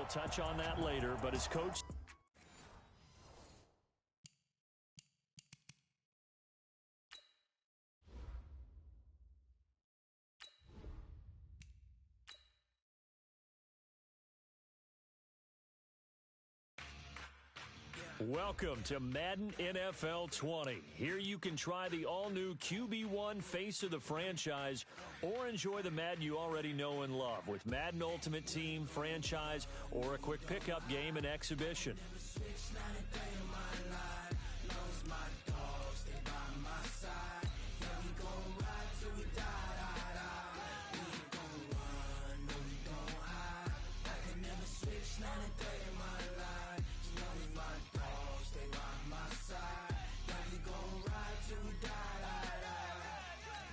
we'll touch on that later, but as coach... Welcome to Madden NFL 20. Here you can try the all-new QB1 face of the franchise or enjoy the Madden you already know and love with Madden Ultimate Team, franchise, or a quick pickup game and exhibition.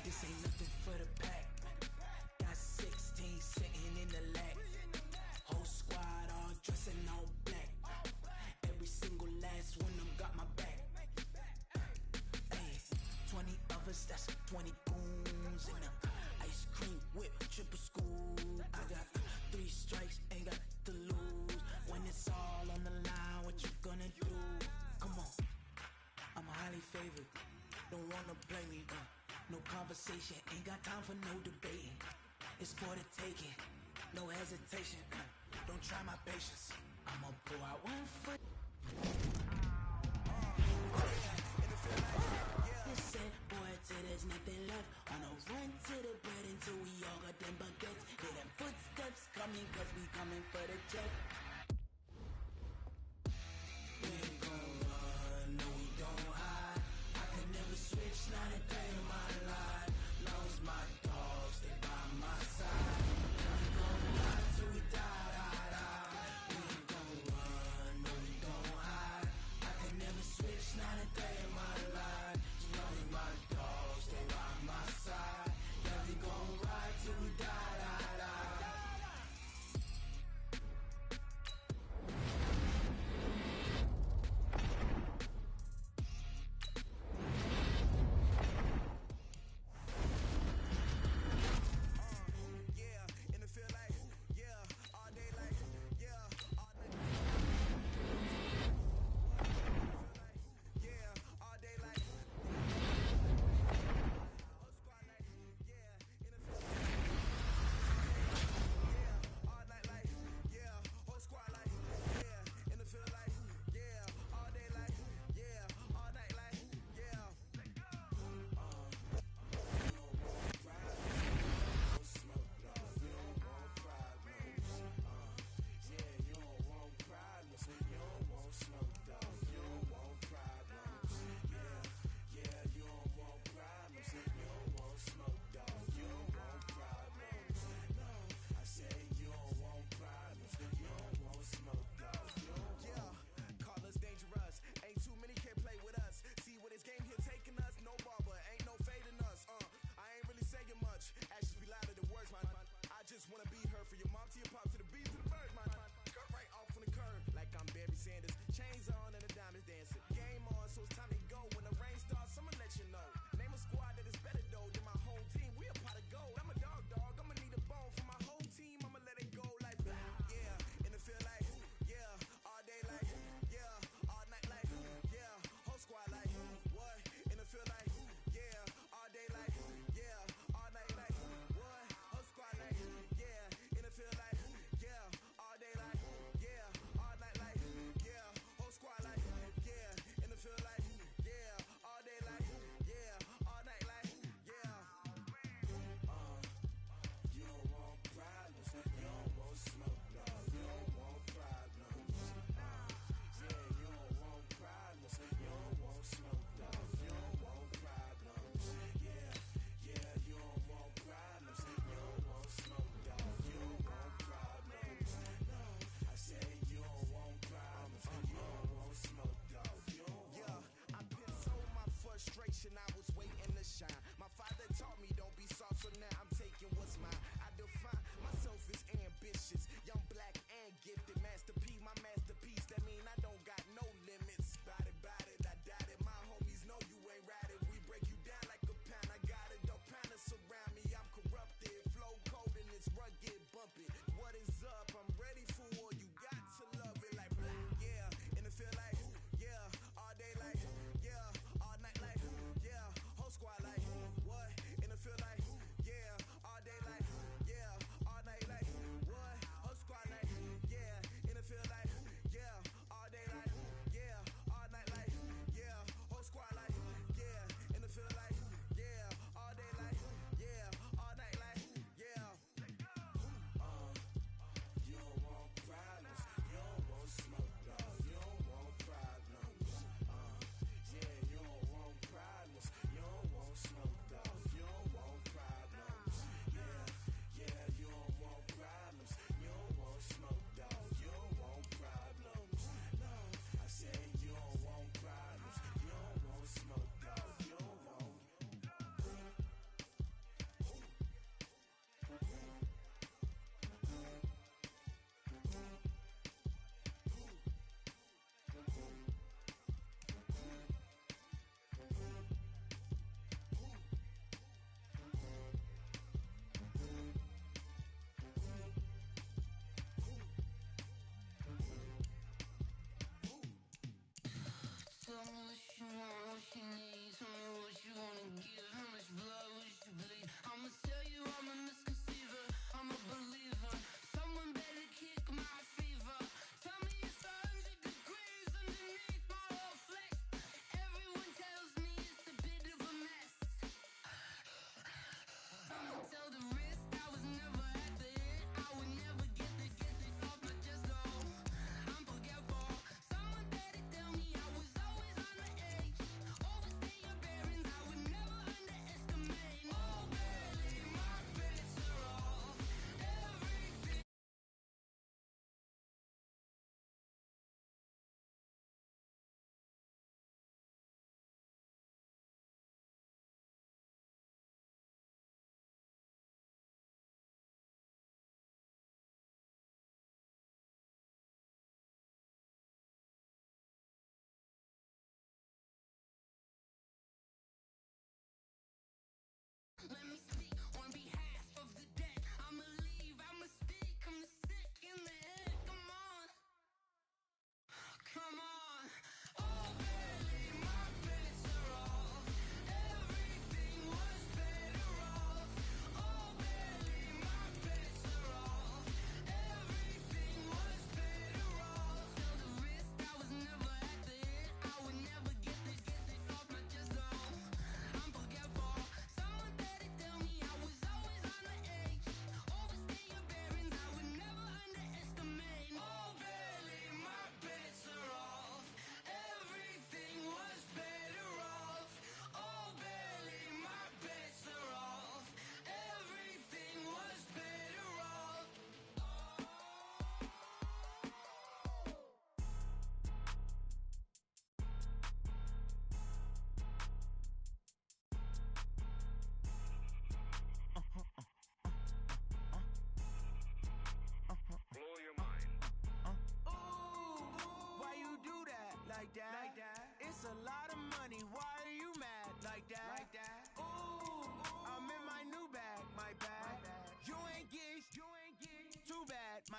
This ain't nothing for the pack. Got 16 sitting in the lag. Whole squad all dressing all black. Every single last one of them got my back. Hey, 20 of us, that's 20 goons in them. Ice cream whip, triple school. I got 3 strikes, ain't got to lose. When it's all on the line, what you gonna do? Come on, I'm highly favored. Don't wanna play me, no conversation, ain't got time for no debating. It's for the taking, no hesitation. Don't try my patience. I'ma pull out one foot. You said, boy, till there's nothing left. On a run to the bread until we all got them baguettes. Hear them footsteps coming, cause we coming for the check. We ain't gon' run, no we don't hide. I could never switch, not a day in my life. Long as my dogs, they by my side. And we gon' ride till we die. We ain't gon' run, no we don't hide. I could never switch, not a day in my life. Long as my dogs, they by my side. Yeah, we gon' ride till we die.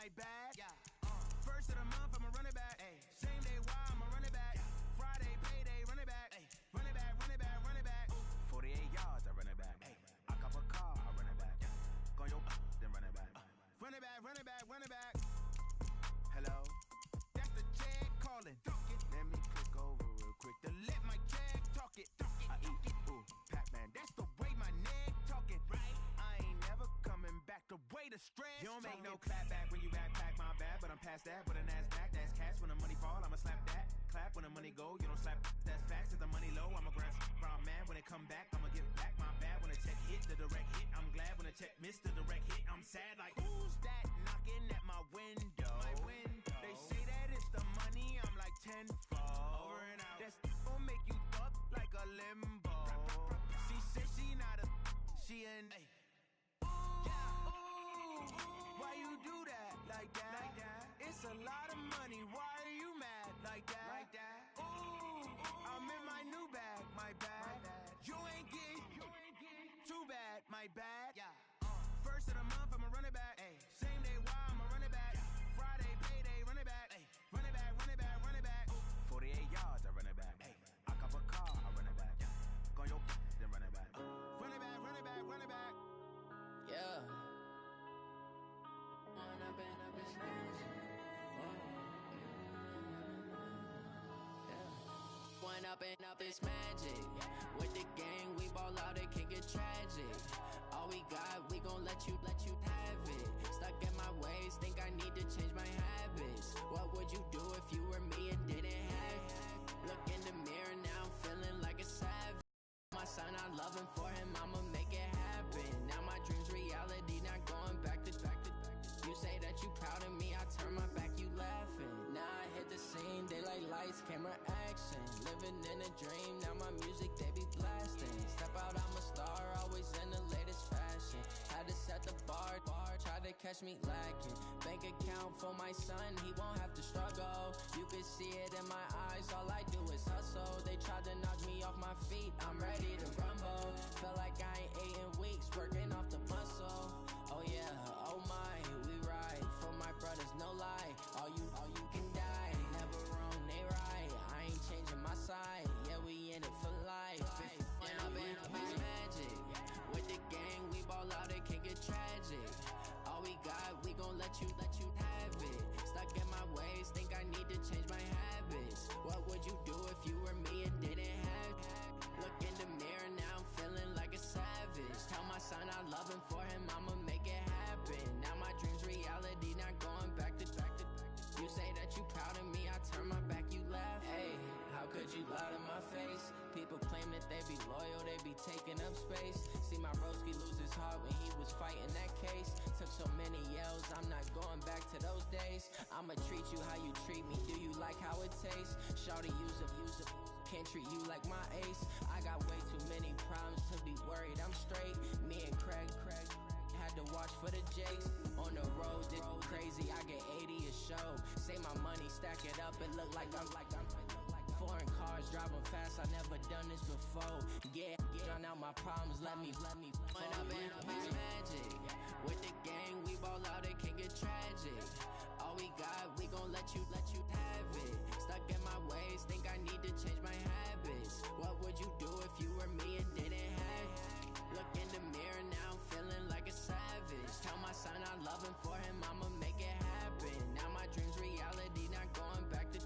my bad. First of the month, I'ma run it back. Same day, why I'ma run it back. Friday, payday, run it back. Run it back, run it back, run it back. 48 yards, I run it back. I cop a car, I run it back. Go yo, then run it back. Run it back, run it back, run it back. Hello, that's the jag calling. Let me click over real quick to let my jag talk it. I eat, ooh, Pac-Man, that's the way my neck talking. Right, I ain't never coming back. The way the stress. You don't make no clap back when you backpack, my bad, but I'm past that. With a NASDAQ, that's cash. When the money fall, I'ma slap that. Clap when the money go, you don't slap. That's facts. If the money low, I'ma grab brown man. When it come back, I'ma give back my bad. When the check hit, the direct hit. I'm glad when the check missed the direct hit. I'm sad like who's that knocking at my window? My window. They say that it's the money. I'm like tenfold. Over and out. That's gon' make you up like a limbo. She said she not a. She an. Why you do that like that? Like that? It's a lot of money. Why are you mad like that? Like that? Ooh, I'm in my new bag. My bad. You ain't get too bad. My bad. First of the month, I'ma run it back. Same day, why I'ma run it back. Friday, payday, run it back. Run it back, run it back, run it back. 48 yards, I run it back. I cop a car, I run it back. Go yo, then run it back. Run it back, run it back, run it back. Yeah. One up and up is magic. With the gang, we ball out, it can get tragic. All we got, we gon' let you have it. Stuck in my ways, think I need to change my habits. What would you do if you were me and didn't have it? Look in the mirror now, I'm feeling like a savage. My son, I love him, for him, I'ma make it happen. Now my dream's reality, not going back to. You say that you proud of me, I turn my back, you laughing. Now I hit the scene, daylight lights, camera action. Living in a dream, now my music, they be blasting. Step out, I'm a star, always in the latest fashion. Had to set the bar, try to catch me lacking. Bank account for my son, he won't have to struggle. You can see it in my eyes, all I do is hustle. They tried to knock me off my feet, I'm ready to rumble. Felt like I ain't ate in weeks, working off the muscle. Oh yeah, oh my, we ride for my brothers, no lie. All you can die, never wrong, they right. I ain't changing my side, yeah, we in it for life. When I'm in a bitch magic, with the gang, we ball out, it can get tragic. All we got, we gon' let you have it. Stuck in my ways, think I need to change my habits. What would you do if you were me and didn't have it? Look in the mirror now, I'm feeling like a savage. Tell my son I love him, for him, I'ma make it happen. Now my dream's reality, not going back to. You say that you proud of me, I turn my back, you laugh. Hey, how could you lie to my face? People claim that they be loyal, they be taking up space. See my broski lose his heart when he was fighting that case. Took so many yells, I'm not going back to those days. I'ma treat you how you treat me, do you like how it tastes? Shawty, use up, can't treat you like my ace. I got way too many problems to be worried, I'm straight. Me and Craig had to watch for the Jakes. On the road, it's crazy, I get 80 a show. Say my money, stack it up, it look like I'm foreign cars, driving fast, I never done this before. Yeah, drown out my problems, let me When I'm in a bitch magic, with the gang, we ball out, it can get tragic. All we got, we gon' let you have it. Stuck in my ways, think I need to change my habits. What would you do if you were me and didn't have it? Look in the mirror now, I'm feeling like a savage. Tell my son I love him, for him, I'ma make it happen. Now my dream's reality, not going back to.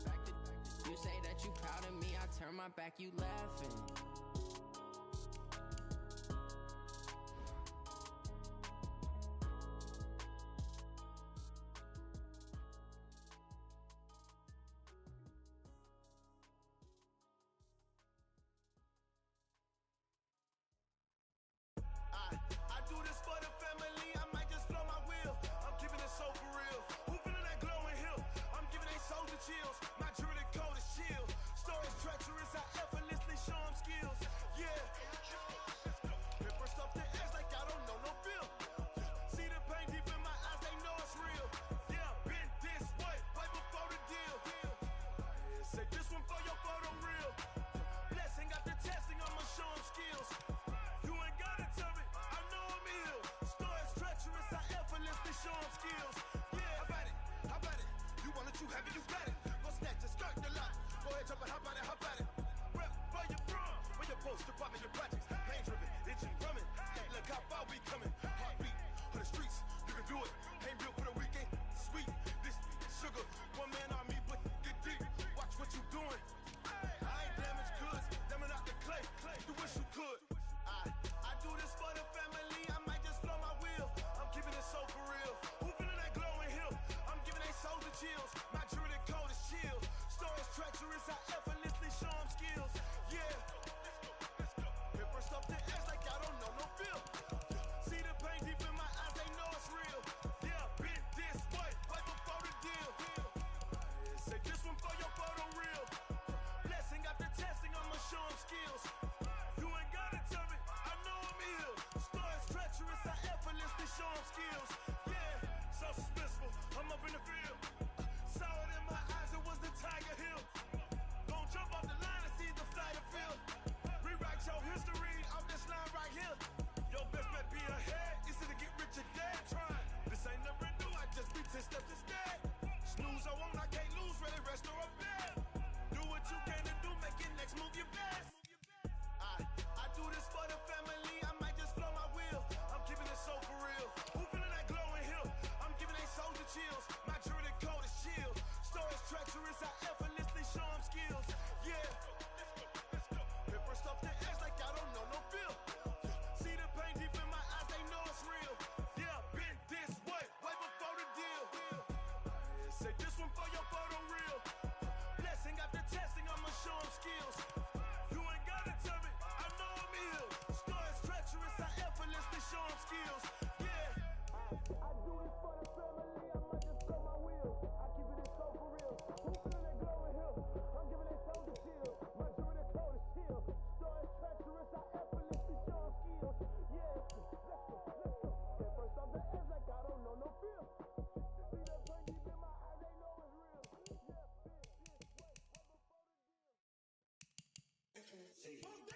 You say that you proud of me, I turn my back, you laughing. I do this for the family, I might just blow my wheel. I'm keeping it so for real. Who feeling that glowing hill? I'm giving they soldier chills. My jewelry cold as chill. Stories treacherous, I effortlessly show them skills. skills, department your projects, pain driven, engine drumming. Hey, look how far we coming. Heartbeat on the streets, you can do it. Ain't built for the weekend, sweet. This sugar, one man army, but get deep. Watch what you doing. I ain't damaged goods, damn out the clay. You wish you could. I do this for the family. I might just blow my wheel. I'm keeping it so for real. Who feeling that glowing hill? I'm giving they souls the chills. My jewelry cold is chill. Stories treacherous, I effortlessly show them skills. Yeah. Paper stuff to edge like I don't know no feel. See the pain deep in my eyes, they know it's real. Yeah, been this way, right before the deal. Say this one for your photo reel. Blessing after testing, I'ma show them skills. You ain't gotta tell me, I know I'm ill. Stories treacherous, I effortlessly show them skills. Yeah, so suspenseful, I'm up in the field. Saw it in my eyes, it was the Tiger Hill. Don't jump off the line and see the flight of field. Rewrite your history off this line right here. Your best bet be ahead, easy to get rich or dead. Trying, this ain't never new, I just be 10 steps instead. Snooze or won't, I can't lose, ready, rest or a bed. Do what you can to do, make it next move your best. I do this for the family, I might just blow my wheel. I'm keeping it so for real. Who feeling that glowing hill? I'm giving they souls the chills. My jewelry cold is chill. Stories treacherous, I effortlessly show them skills. Yeah. Paper stuff to edge like I don't know no feel. See the pain deep in my eyes, they know it's real. Yeah, been this way, way before the deal. Say this one for your photo reel. Blessing after testing, I'ma show them skills. You ain't gotta tell me, I know I'm ill. Stories treacherous, I effortlessly show them skills. Yeah. I do this for the family, I might just blow my wheel. I keep it so for real. Who feeling that glowing hill? I'm giving they souls the chill. My jewelry cold is chill. Stories treacherous, I effortlessly show them skills. Yeah, let's go. Get first off the edge like I don't know no feel. See that pain deep in my eyes, they know it's real. Yeah, been this way, way before the deal.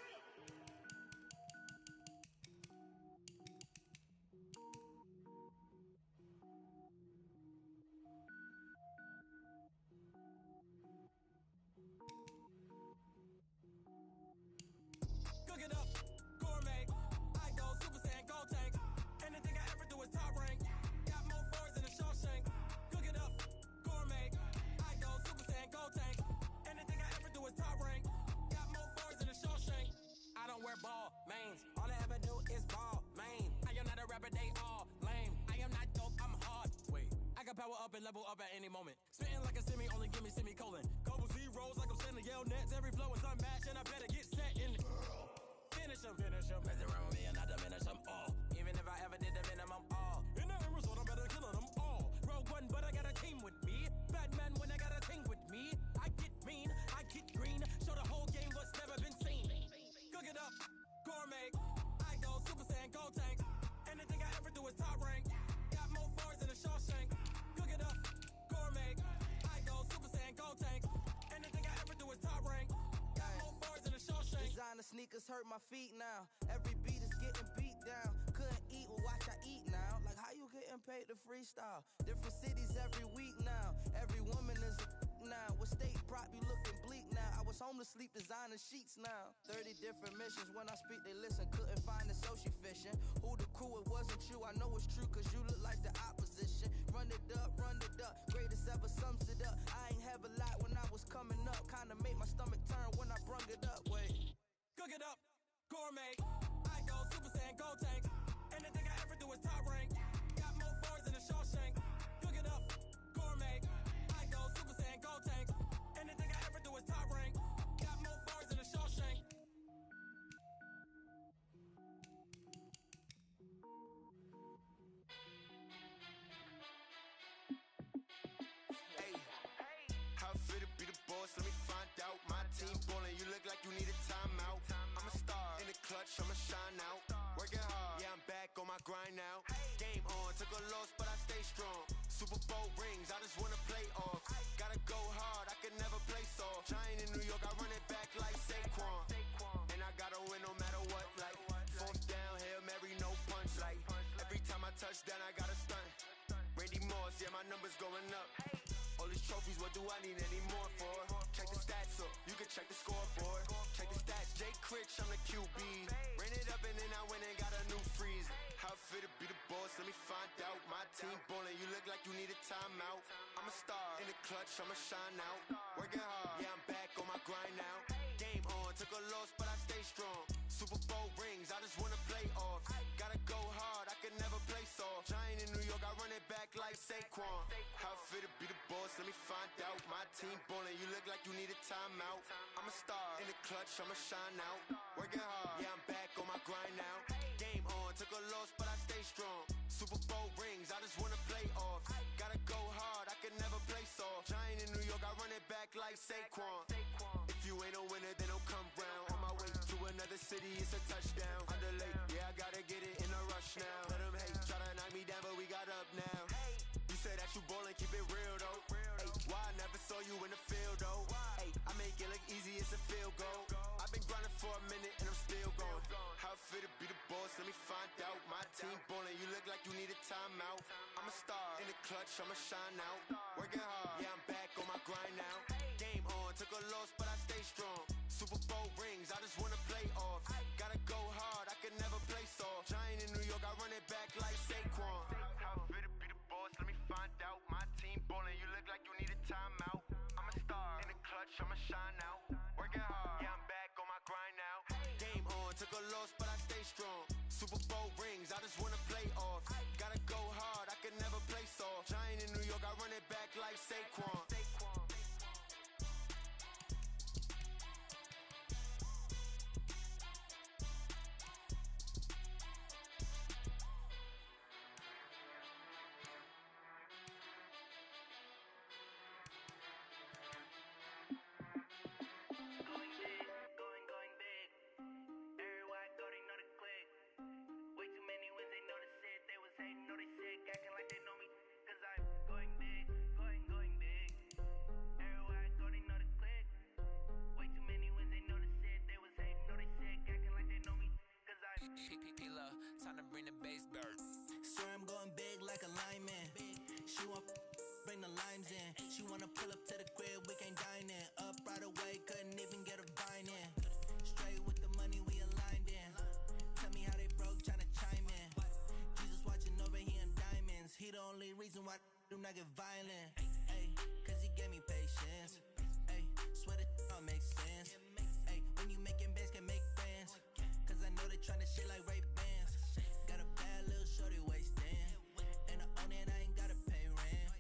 Cook it up, gourmet. I go Super Saiyan, gold tank. Anything I ever do is top rank. Got more boards than a Shawshank. Cook it up, gourmet. I go Super Saiyan, gold tank. Anything I ever do is top rank. Got more boards than a Shawshank. I don't wear ball mains. All I ever do is ball main. I am not a rapper, they all lame. I am not dope, I'm hard. Wait, I can power up and level up at any moment. Spitting like a semi, only give me semicolon. Couple zeros like I'm sending yell nets. Every flow is unmatched and I better get set in. Finish them. Mess around with me and I diminish them all. Even if I ever did the minimum all. In the end result, I'm better killing them all. Rogue One, but I got a team with me. Batman when I got a team with me. I get mean, I get green. Show the whole game what's never been seen. Cook it up, gourmet. I go Super Saiyan, gold tank. Anything I ever do is top rank. Got more bars than a Shawshank. Cook it up, gourmet. I go Super Saiyan, gold tank. Anything I ever do is top rank. Got more bars than a Shawshank. Designer sneakers hurt my feet now. Every beat is getting beat down. Couldn't eat, well watch I eat now. Like how you getting paid to freestyle? Different cities every week now. Every woman is a now. With state prop, you looking bleak now. I was home to sleep, designing sheets now. 30 different missions. When I speak, they listen. Couldn't find it, so she fishing. Who the crew? It wasn't you. I know it's true, cause you look like the opposition. Run it up, greatest ever sums it up. I ain't have a lot when I was coming up. Kinda made my stomach turn when I brung it up. Wait. Cook it up, gourmet. I go Super Saiyan, gold tank. Anything I ever do is top rank. Got more bars than a Shawshank. Cook it up, gourmet. I go Super Saiyan, gold tank. Anything I ever do is top rank. Got more bars than a Shawshank. Hey, how fit to be the boss? Let me find out. My team ballin', you look like you need a timeout. I'm a star in the clutch, I'ma shine out. Working hard, yeah, I'm back on my grind now. Game on, took a loss, but I stay strong. Super Bowl rings, I just wanna play off. Gotta go hard, I can never play soft. Giant in New York, I run it back like Saquon. And I gotta win no matter what, like fourth down, Hail Mary, no punch. Like every time I touch down, I gotta stunt. Randy Moss, yeah, my numbers going up. All these trophies, what do I need any more for? Check the stats up, you can check the scoreboard. Check the stats, Jay Critch, I'm the QB. Ran it up and then I went and got a new freeze. How fit to be the boss, let me find out. My team ballin', you look like you need a timeout. I'm a star, in the clutch, I'ma shine out. Working hard, yeah, I'm back on my grind now. Game on, took a loss, but I stay strong. Super Bowl rings, I just wanna play off. Gotta go hard, I can never play soft. Giant in New York, I run it back like Saquon. How fit to be the boss, let me find out. My team ballin', you look like you need a timeout. I'm a star, in the clutch, I'ma shine out. Working hard, yeah, I'm back on my grind now. Game on, took a loss, but I stay strong. Super Bowl rings, I just wanna play off. Gotta go hard, I can never play soft. Giant in New York, I run it back like Saquon. If you ain't a winner, then don't come round. On my way to another city, it's a touchdown. Underlay, yeah, I gotta get it in a rush now. Let them hate, try to knock me down, but we got up now. You said that you ballin', keep it real though. Ay, why I never saw you in the field though? Ay, I make it look easy, it's a field goal. I've been grinding for a minute and I'm still going. How fit to be the boss, let me find out. My team ballin', you look like you need a timeout. I'm a star, in the clutch, I'ma shine out. Working hard, yeah, I'm back on my grind now. Game on, took a loss, but I stay strong. Super Bowl rings, I just wanna play off. Gotta go hard, I can never play soft. Giant in New York, I run it back like Saquon. How fit to be the boss, let me find out. My team ballin', you look like you need a timeout. I'm a star, in the clutch, I'ma shine out. Working hard, yeah, I'm back on my grind now. Game on, took a loss, but I stay strong. Super Bowl rings, I just wanna play off. Gotta go hard, I can never play soft. Giant in New York, I run it back like Saquon. Time to bring the bass bird. Swear I'm going big like a lineman. She want bring the limes in. She wanna pull up to the crib, we can't dine in. Up right away, couldn't even get a vine in. Straight with the money, we aligned in. Tell me how they broke, tryna chime in. Jesus watching over here in diamonds. He the only reason why do not get violent. Ay, cause he gave me patience. Ay, swear that don't make sense. Ay, when you making bands, can make friends. Cause I know they tryna shit like Ray Bans. Got a bad little shorty wasting. And I own it, I ain't gotta pay rent.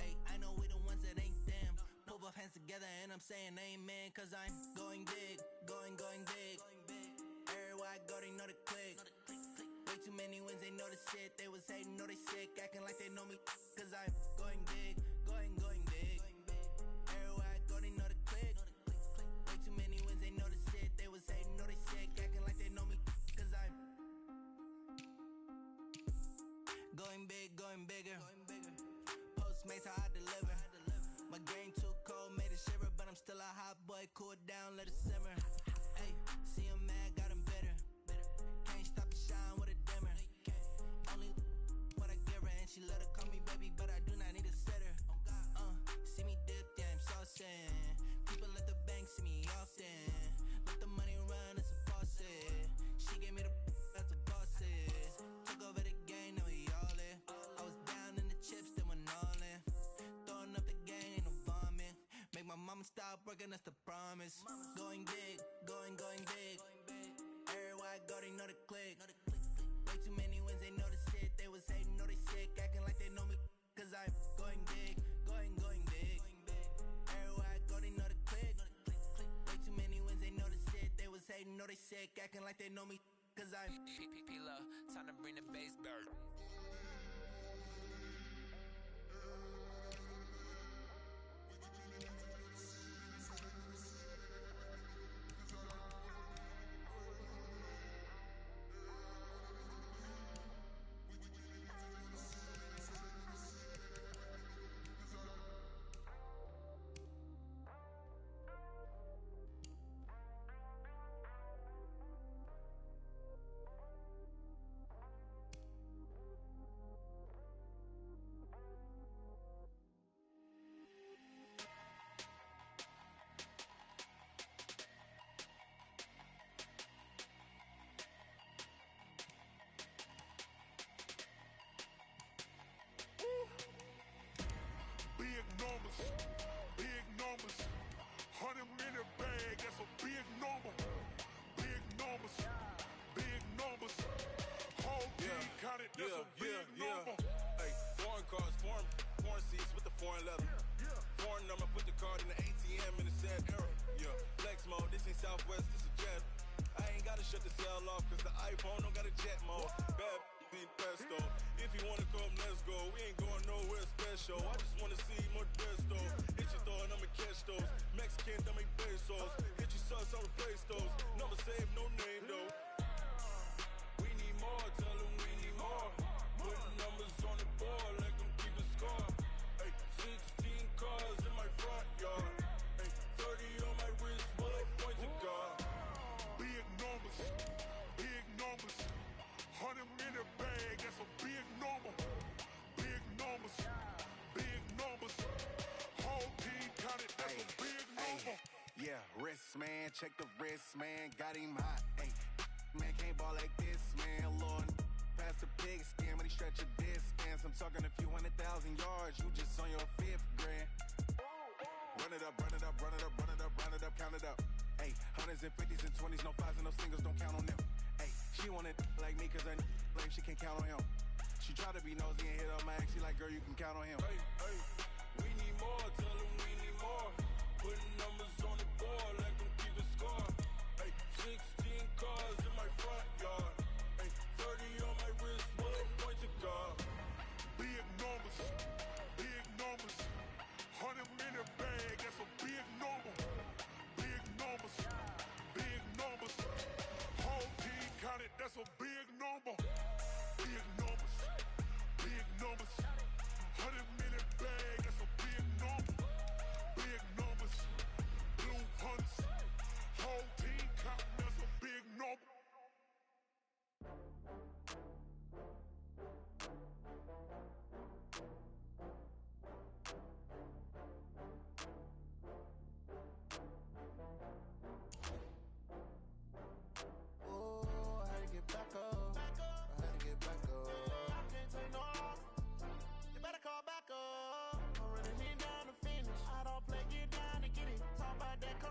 Ay, I know we the ones that ain't them. Put both hands together and I'm saying amen. Cause I'm going big, going big. Everywhere I go, they know the click. Way too many wins, they know the shit. They was hating, know they sick, acting like they know me. Cause I'm going big, going big. Everywhere I go, they know the click. Way too many wins, they know the shit. They was hating, know they sick, acting like they know me. Cause I'm going big, going bigger. Postmates, how I deliver. My game too cold, made it shiver. But I'm still a hot boy, cool it down, let it simmer. Hey, see him mad, got him bitter. Can't stop the shine with a dimmer. Only what I give her, and she let her call me baby, but I do not need a sitter. See me dip, yeah, I'm saucing. People at the bank see me often. Let the money run, it's a faucet. She gave me the that's a boss it. Took over the game, now we all in. I was down in the chips, then went all in. Throwing up the game, ain't no vomit. Make my mama stop working, that's the promise. Going big, going big. Everywhere I go, they know the click. Way too many wins, they know the shit. They was hating, know they sick, acting like they know me. Cause I'm going big, going big. Everywhere I go, they know the click. Way too many wins, they know the shit. They was hating, know they sick, acting like they know me. Cause I'm P-P-P-Love, time to bring the bass bird. Southwest, this a jet. I ain't gotta shut the cell off, cause the iPhone don't got a jet mode. Bad need pesto. If you wanna come, let's go. We ain't going nowhere special. I just wanna see more desto. Hit your throw and I'ma catch those. Mexican, don't make pesos. Hit your sus, I'll replace those. Number save, no name though. We need more, tell them we need more. Putting numbers on the board, let them keep the score. Ay, 16 cars in my front yard. Ay, 30 on my wrist, bullet point to God. Big numbers, 100 minute bag, that's a big number. Big numbers, whole team counted, that's a big number. Yeah, wrist man, check the wrist man, got him hot. Ay, man can't ball like this, man. Lord, past the pig skin when he stretch a distance. I'm talking a few 100,000 yards, you just on your 5th grand. Run it up, count it up. Ay, hundreds and 50s and 20s, no 5s and no singles, don't count on them. Ay, she want it like me, cause her like she can't count on him. She try to be nosy and hit up my ex, she like, girl, you can count on him. Hey, hey, we need more, tell them we need more. Putting numbers on the board, let them keep the score. Hey, 16 cars in my front yard. Hey, 30 on my wrist, bullet point to God. Big numbers, 100 minute bag, that's a big number. Big numbers, whole team counted, that's a big number. Big numbers, 100 minute bag, that's a big number. Big numbers, blue hunts, whole team counting, that's a big number.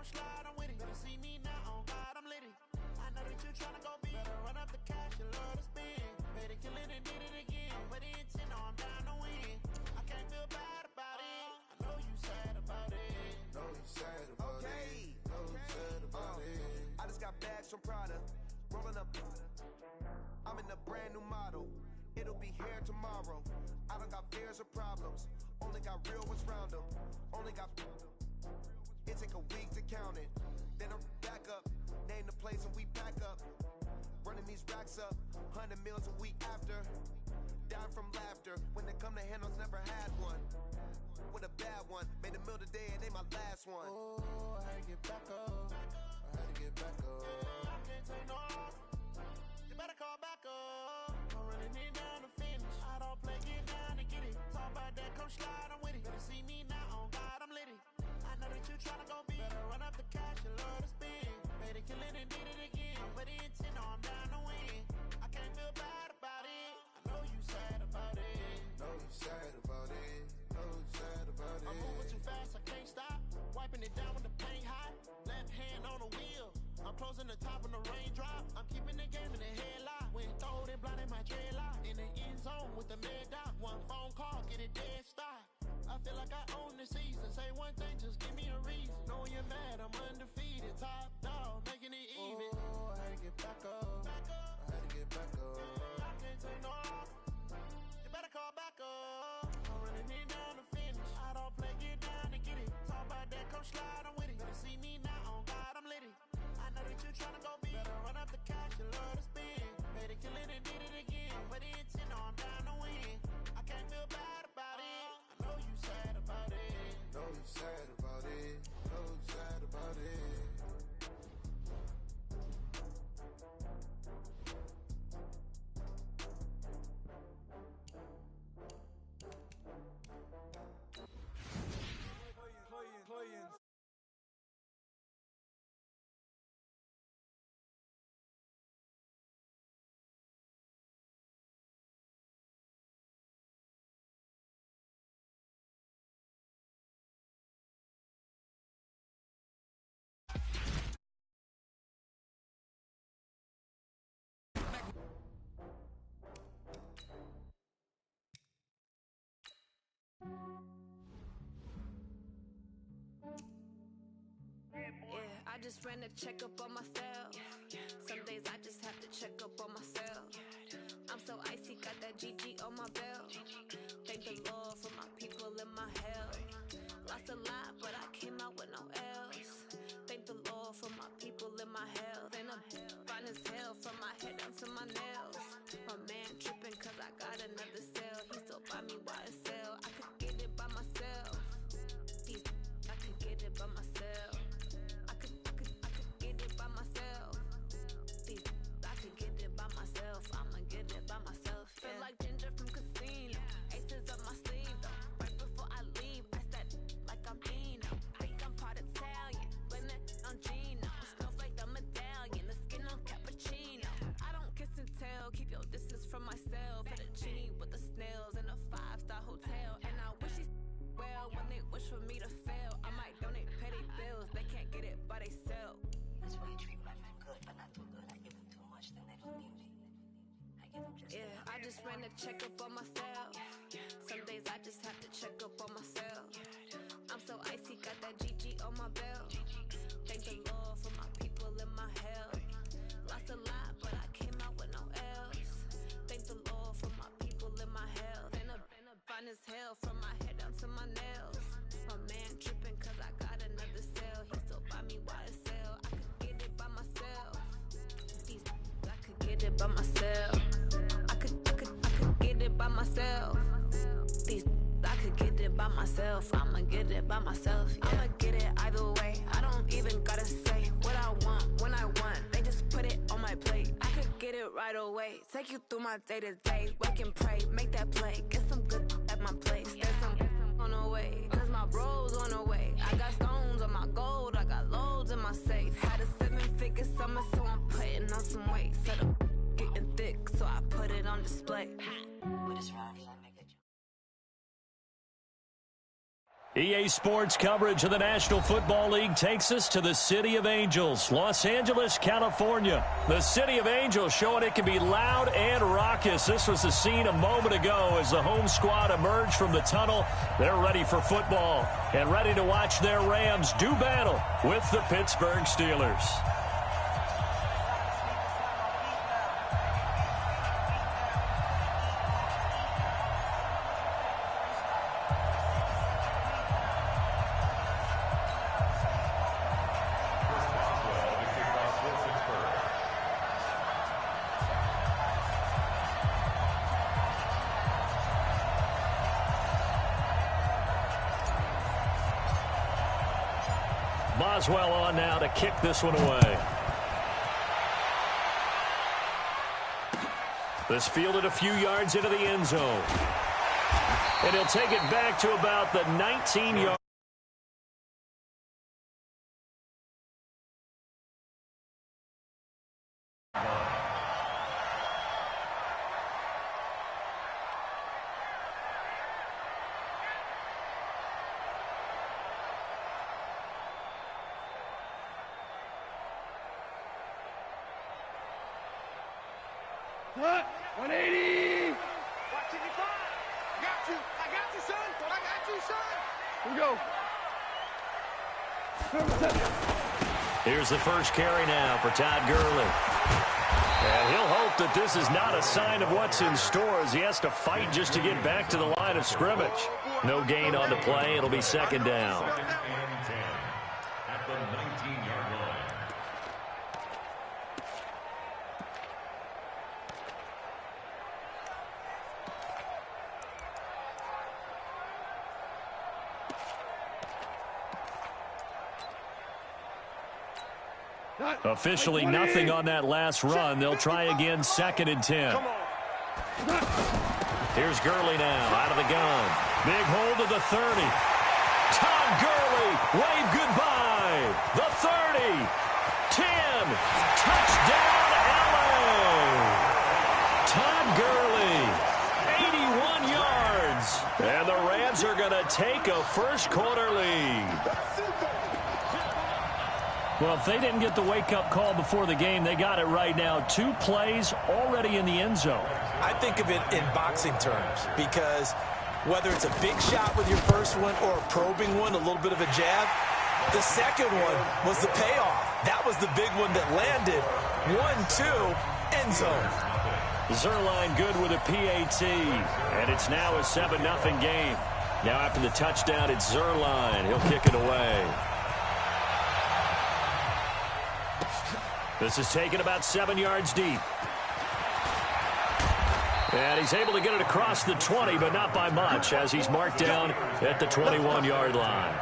Slide, I'm with it. Better see me now, on God, I'm litty. I know that you tryna go big. Better run up the cash, you love to spend. Better kill it and did it again. With the intent, no, I'm down to win. I can't feel bad about it. I know you sad about it. Know you sad about it. Know you sad about it. I just got bags from Prada. Rolling up. I'm in a brand new model. It'll be here tomorrow. I don't got fears or problems. Only got real ones round them. Only got. It take a week to count it. Then I'm back up. Name the place and we pack up. Running these racks up. 100 meals a week after. Down from laughter. When they come to handles, never had one. With a bad one. Made a meal today and they my last one. Oh, I had to get back up. I can't take no off. You better call back up. I'm running it down to finish. I don't play, get down and get it. Talk about that, come slide, I'm with it. Better see me now, on God, I'm litty. I know that you tryna go big. Better run up the cash, you love to spend. Better kill it and did it again. With the intent, no, I'm down to win. I can't feel bad about it. I know you sad about it. Know you sad about it. Know you sad about it. I'm moving too fast, I can't stop. Wiping it down with the paint hot. Left hand on the wheel. I'm closing the top when the raindrop. I'm keeping the game in the headlock. When throwed and blind in my dreadlock. In the end zone with the mad dot. One phone call, get it dead stop. just ran a checkup on myself. Some days I just have to check up on myself. I'm so icy, got that GG on my belt. Thank the Lord for my people and my health. Lost a lot, but I came out with no else. Thank the Lord for my people and my health. And I'm fine as hell from my head down to my nails. My man tripping cause I got another cell. He still buy me YSL. I could get it by myself. I could get it by myself. I could get it by myself. I could get it by myself. I'ma get it by myself. Yeah. Feel like Ginger from Casino. Aces up my sleeve though. Right before I leave, I said like I'm Eno. Think I'm part Italian. Blame it on Gino. Smells like the medallion. The skin on cappuccino. I don't kiss and tell. Keep your distance from myself. Fettuccine with the snails in a 5-star hotel. And I wish he's well when they wish for me to fail. I might donate petty bills. They can't get it by they self. That's why you treat my men good, but not too good. I give them too much, then they don't need me. I give them just enough. I just ran a checkup on myself. Some days I just have to check up on myself. I'm so icy, got that GG on my belt. Thank the Lord for my people and my health. Lost a lot, but I came out with no else. Thank the Lord for my people and my health. And I'm fine as hell from my head down to my nails. My man tripping cause I got another cell. He still buy me YSL. I could get it by myself. I could get it by myself. I could get it by myself. I could get it by myself. I'ma get it by myself. Yeah. I'ma get it either way. I don't even gotta say what I want when I want. They just put it on my plate. I could get it right away. Take you through my day to day. Wake and pray, make that play. Get some good at my place. There's some on the way. Cause my bro's on the way. I got stones on my gold. I got loads in my safe. Had a 7-figure summer, so I'm putting on some weight. Set up getting thick, so I put it on display. With this round, I make a EA Sports coverage of the National Football League takes us to the City of Angels, Los Angeles, California. The City of Angels showing it can be loud and raucous. This was the scene a moment ago as the home squad emerged from the tunnel. They're ready for football and ready to watch their Rams do battle with the Pittsburgh Steelers. Boswell on now to kick this one away. This fielded a few yards into the end zone. And he'll take it back to about the 19-yard. Cut. 180. Watch it, I got you. I got you, son. I got you, son. Here we go. Here's the first carry now for Todd Gurley. And he'll hope that this is not a sign of what's in store as he has to fight just to get back to the line of scrimmage. No gain on the play. It'll be second down. Second and 10 at the 19-yard line. Officially nothing on that last run. They'll try again, second and 10. Here's Gurley now, out of the gun. Big hold of the 30. Todd Gurley, wave goodbye. The 30, 10, touchdown LA. Todd Gurley, 81 yards. And the Rams are going to take a first-quarter lead. Well, if they didn't get the wake-up call before the game, they got it right now. 2 plays already in the end zone. I think of it in boxing terms because whether it's a big shot with your first one or a probing one, a little bit of a jab, The second one was the payoff. That was the big one that landed. 1-2, end zone. Zerline good with a PAT, and it's now a 7-0 game. Now after the touchdown, it's Zerline. He'll kick it away. This is taken about 7 yards deep. And he's able to get it across the 20, but not by much, as he's marked down at the 21-yard line.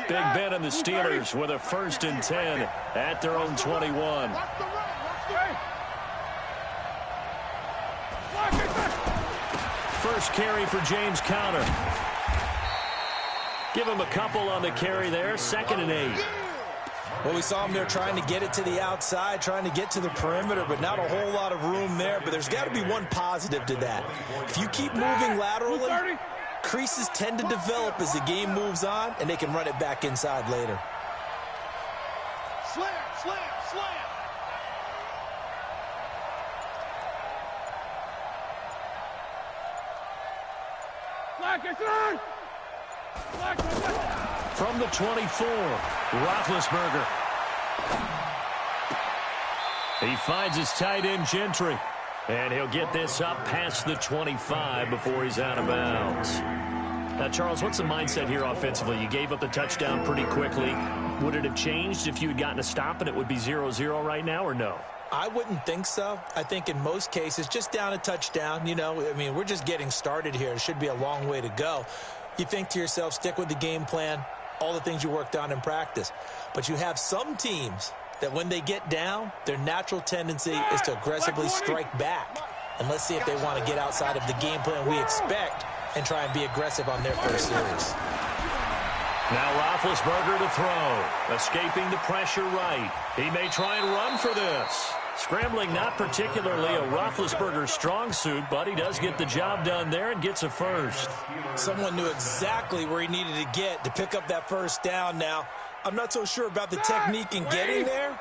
Big Ben and the Steelers with a 1st and 10 at their own 21. First carry for James Conner. Give him a couple on the carry there. 2nd and 8. Well, we saw him there trying to get it to the outside, trying to get to the perimeter, but not a whole lot of room there. But there's got to be one positive to that. If you keep moving laterally, creases tend to develop as the game moves on, and they can run it back inside later. Slam, slam, slam. From the 24, Roethlisberger. He finds his tight end, Gentry. And he'll get this up past the 25 before he's out of bounds. Now, Charles, what's the mindset here offensively? You gave up the touchdown pretty quickly. Would it have changed if you had gotten a stop and it would be 0-0 right now, or no? I wouldn't think so. I think in most cases, just down a touchdown, you know, I mean, we're just getting started here. It should be a long way to go. You think to yourself, stick with the game plan, all the things you worked on in practice. But you have some teams that when they get down, their natural tendency is to aggressively strike back. And let's see if they want to get outside of the game plan we expect and try and be aggressive on their first series. Now Roethlisberger to throw. Escaping the pressure right. He may try and run for this. Scrambling, not particularly a Roethlisberger strong suit, but he does get the job done there and gets a first. Someone knew exactly where he needed to get to pick up that first down now. I'm not so sure about the technique in getting there,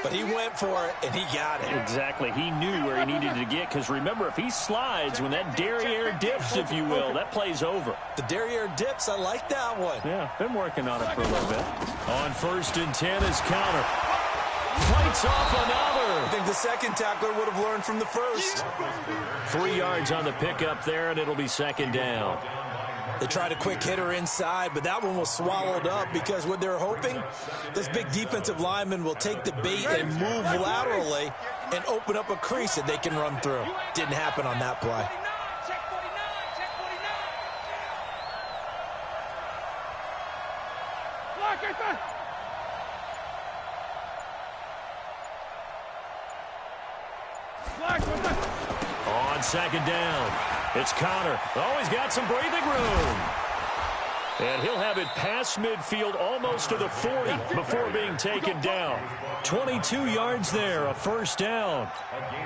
but he went for it, and he got it. Exactly. He knew where he needed to get, because remember, if he slides, when that derriere dips, if you will, that play's over. The derriere dips, I like that one. Yeah, been working on it for a little bit. On 1st and 10 is Conner. Fights off another. I think the second tackler would have learned from the first. 3 yards on the pickup there, and it'll be 2nd down. They tried a quick hitter inside, but that one was swallowed up because what they're hoping, this big defensive lineman will take the bait and move laterally and open up a crease that they can run through. Didn't happen on that play. On 2nd down, it's Conner. Oh, he's got some breathing room. And he'll have it past midfield almost to the 40 before being taken down. 22 yards there, a 1st down.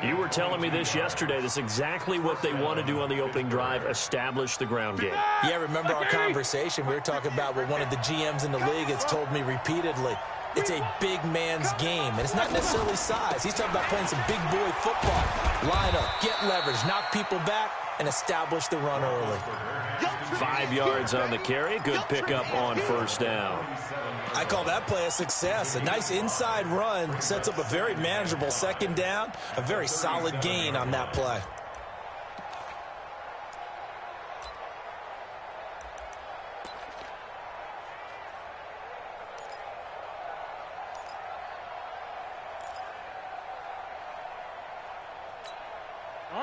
You were telling me this yesterday. This is exactly what they want to do on the opening drive, establish the ground game. Yeah, remember our conversation? We were talking about what one of the GMs in the league has told me repeatedly. It's a big man's game, and it's not necessarily size. He's talking about playing some big boy football. Line up, get leverage, knock people back, and establish the run early. 5 yards on the carry. Good pickup on 1st down. I call that play a success. A nice inside run sets up a very manageable 2nd down. A very solid gain on that play.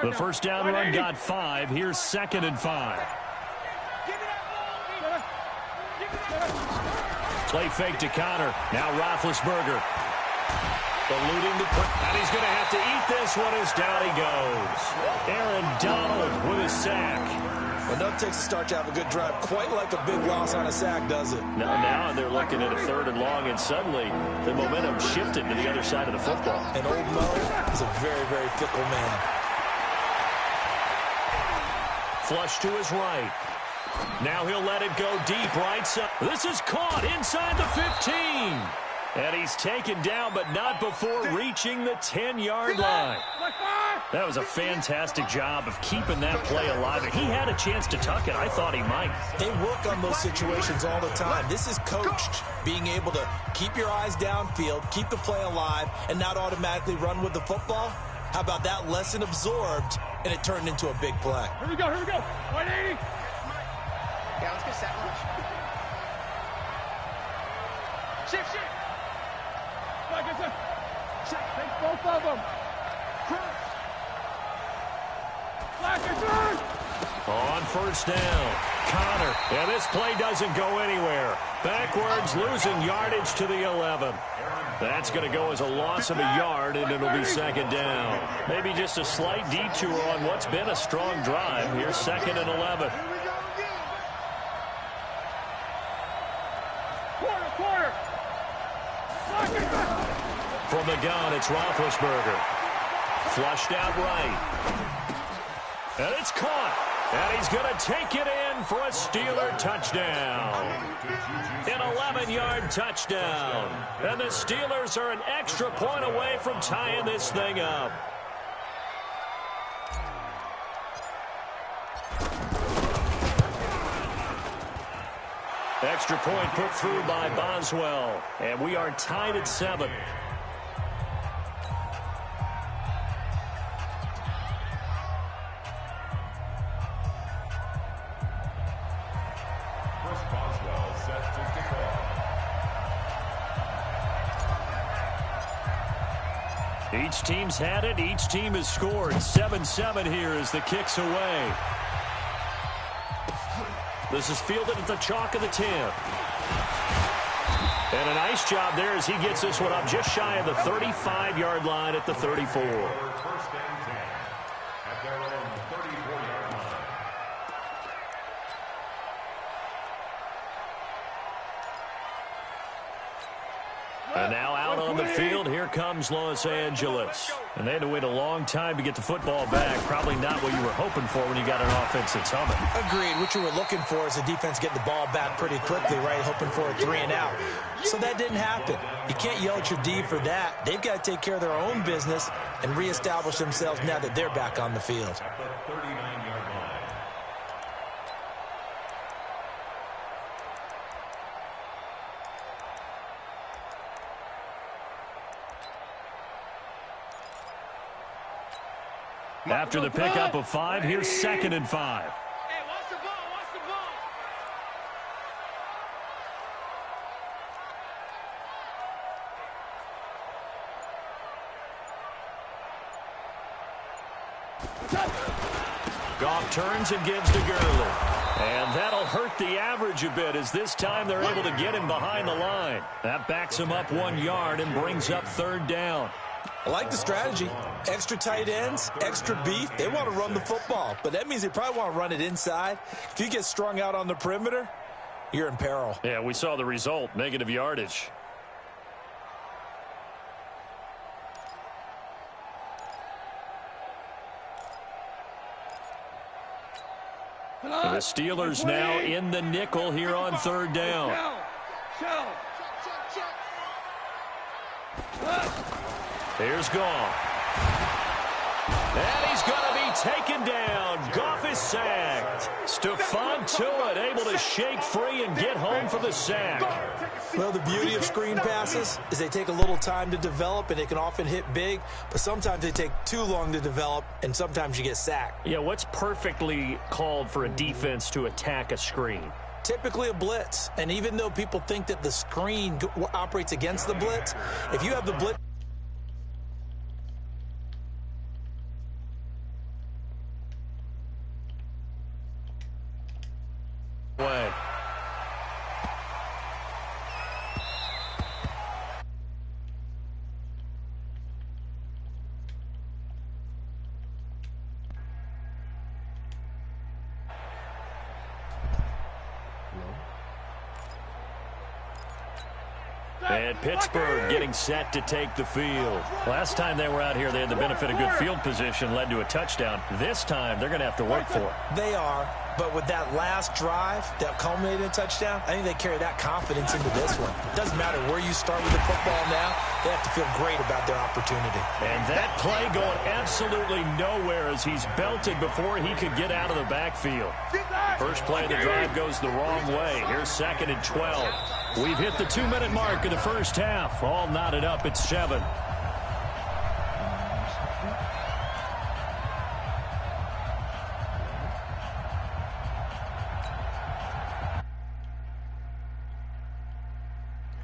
The 1st down run got 5. Here's 2nd and 5. Play fake to Conner. Now Roethlisberger. Eluding the pressure. And he's going to have to eat this one as down he goes. Aaron Donald with a sack. Well, nothing takes a start to have a good drive. Quite like a big loss on a sack, does it? Now they're looking at a 3rd and long, and suddenly the momentum shifted to the other side of the football. And old Mo is a very, very fickle man. Flush to his right. Now he'll let it go deep right side. This is caught inside the 15. 15. And he's taken down, but not before reaching the 10-yard line. That was a fantastic job of keeping that play alive. He had a chance to tuck it. I thought he might. They work on those situations all the time. This is coached, being able to keep your eyes downfield, keep the play alive, and not automatically run with the football. How about that lesson absorbed, and it turned into a big play? Here we go, 180. Yeah, let's get set. Shift. Take both of them. On first down, Connor. And this play doesn't go anywhere. Backwards, losing yardage to the 11. That's going to go as a loss of a yard, and it'll be second down. Maybe just a slight detour on what's been a strong drive. Here's 2nd and 11. Quarter. From the gun, it's Roethlisberger. Flushed out right. And it's caught. And he's going to take it in for a Steeler touchdown. An 11-yard touchdown. And the Steelers are an extra point away from tying this thing up. Extra point put through by Boswell. And we are tied at 7. Each team's had it. Each team has scored. 7-7 here as the kick's away. This is fielded at the chalk of the 10. And a nice job there as he gets this one up just shy of the 35-yard line at the 34. First and 10 at their own 34-yard line. And now out on the field, here comes Los Angeles. And they had to wait a long time to get the football back. Probably not what you were hoping for when you got an offense that's humming. Agreed. What you were looking for is the defense get the ball back pretty quickly, right? Hoping for a 3 and out. So that didn't happen. You can't yell at your D for that. They've got to take care of their own business and reestablish themselves now that they're back on the field. At the 39-yard line. After the pickup of 5, here's 2nd and 5. Hey, watch the ball. Goff turns and gives to Gurley. And that'll hurt the average a bit as this time they're able to get him behind the line. That backs him up 1 yard and brings up 3rd down. I like the strategy. Extra tight ends, extra beef. They want to run the football, but that means they probably want to run it inside. If you get strung out on the perimeter, you're in peril. Yeah, we saw the result, negative yardage. The Steelers now in the nickel here on 3rd down. Here's Goff. And he's going to be taken down. Goff is sacked. Stephon Tuitt able to shake free and get home for the sack. Well, the beauty of screen passes is they take a little time to develop, and they can often hit big, but sometimes they take too long to develop, and sometimes you get sacked. Yeah, what's perfectly called for a defense to attack a screen? Typically a blitz, and even though people think that the screen operates against the blitz, if you have the blitz, way. And Pittsburgh getting set to take the field. Last time they were out here, they had the benefit of good field position, led to a touchdown. This time, they're going to have to work for it. They are. But with that last drive that culminated in a touchdown, I think they carry that confidence into this one. It doesn't matter where you start with the football now. They have to feel great about their opportunity. And that play going absolutely nowhere as he's belted before he could get out of the backfield. First play of the drive goes the wrong way. Here's 2nd and 12. We've hit the 2-minute mark of the first half. All knotted up at 7.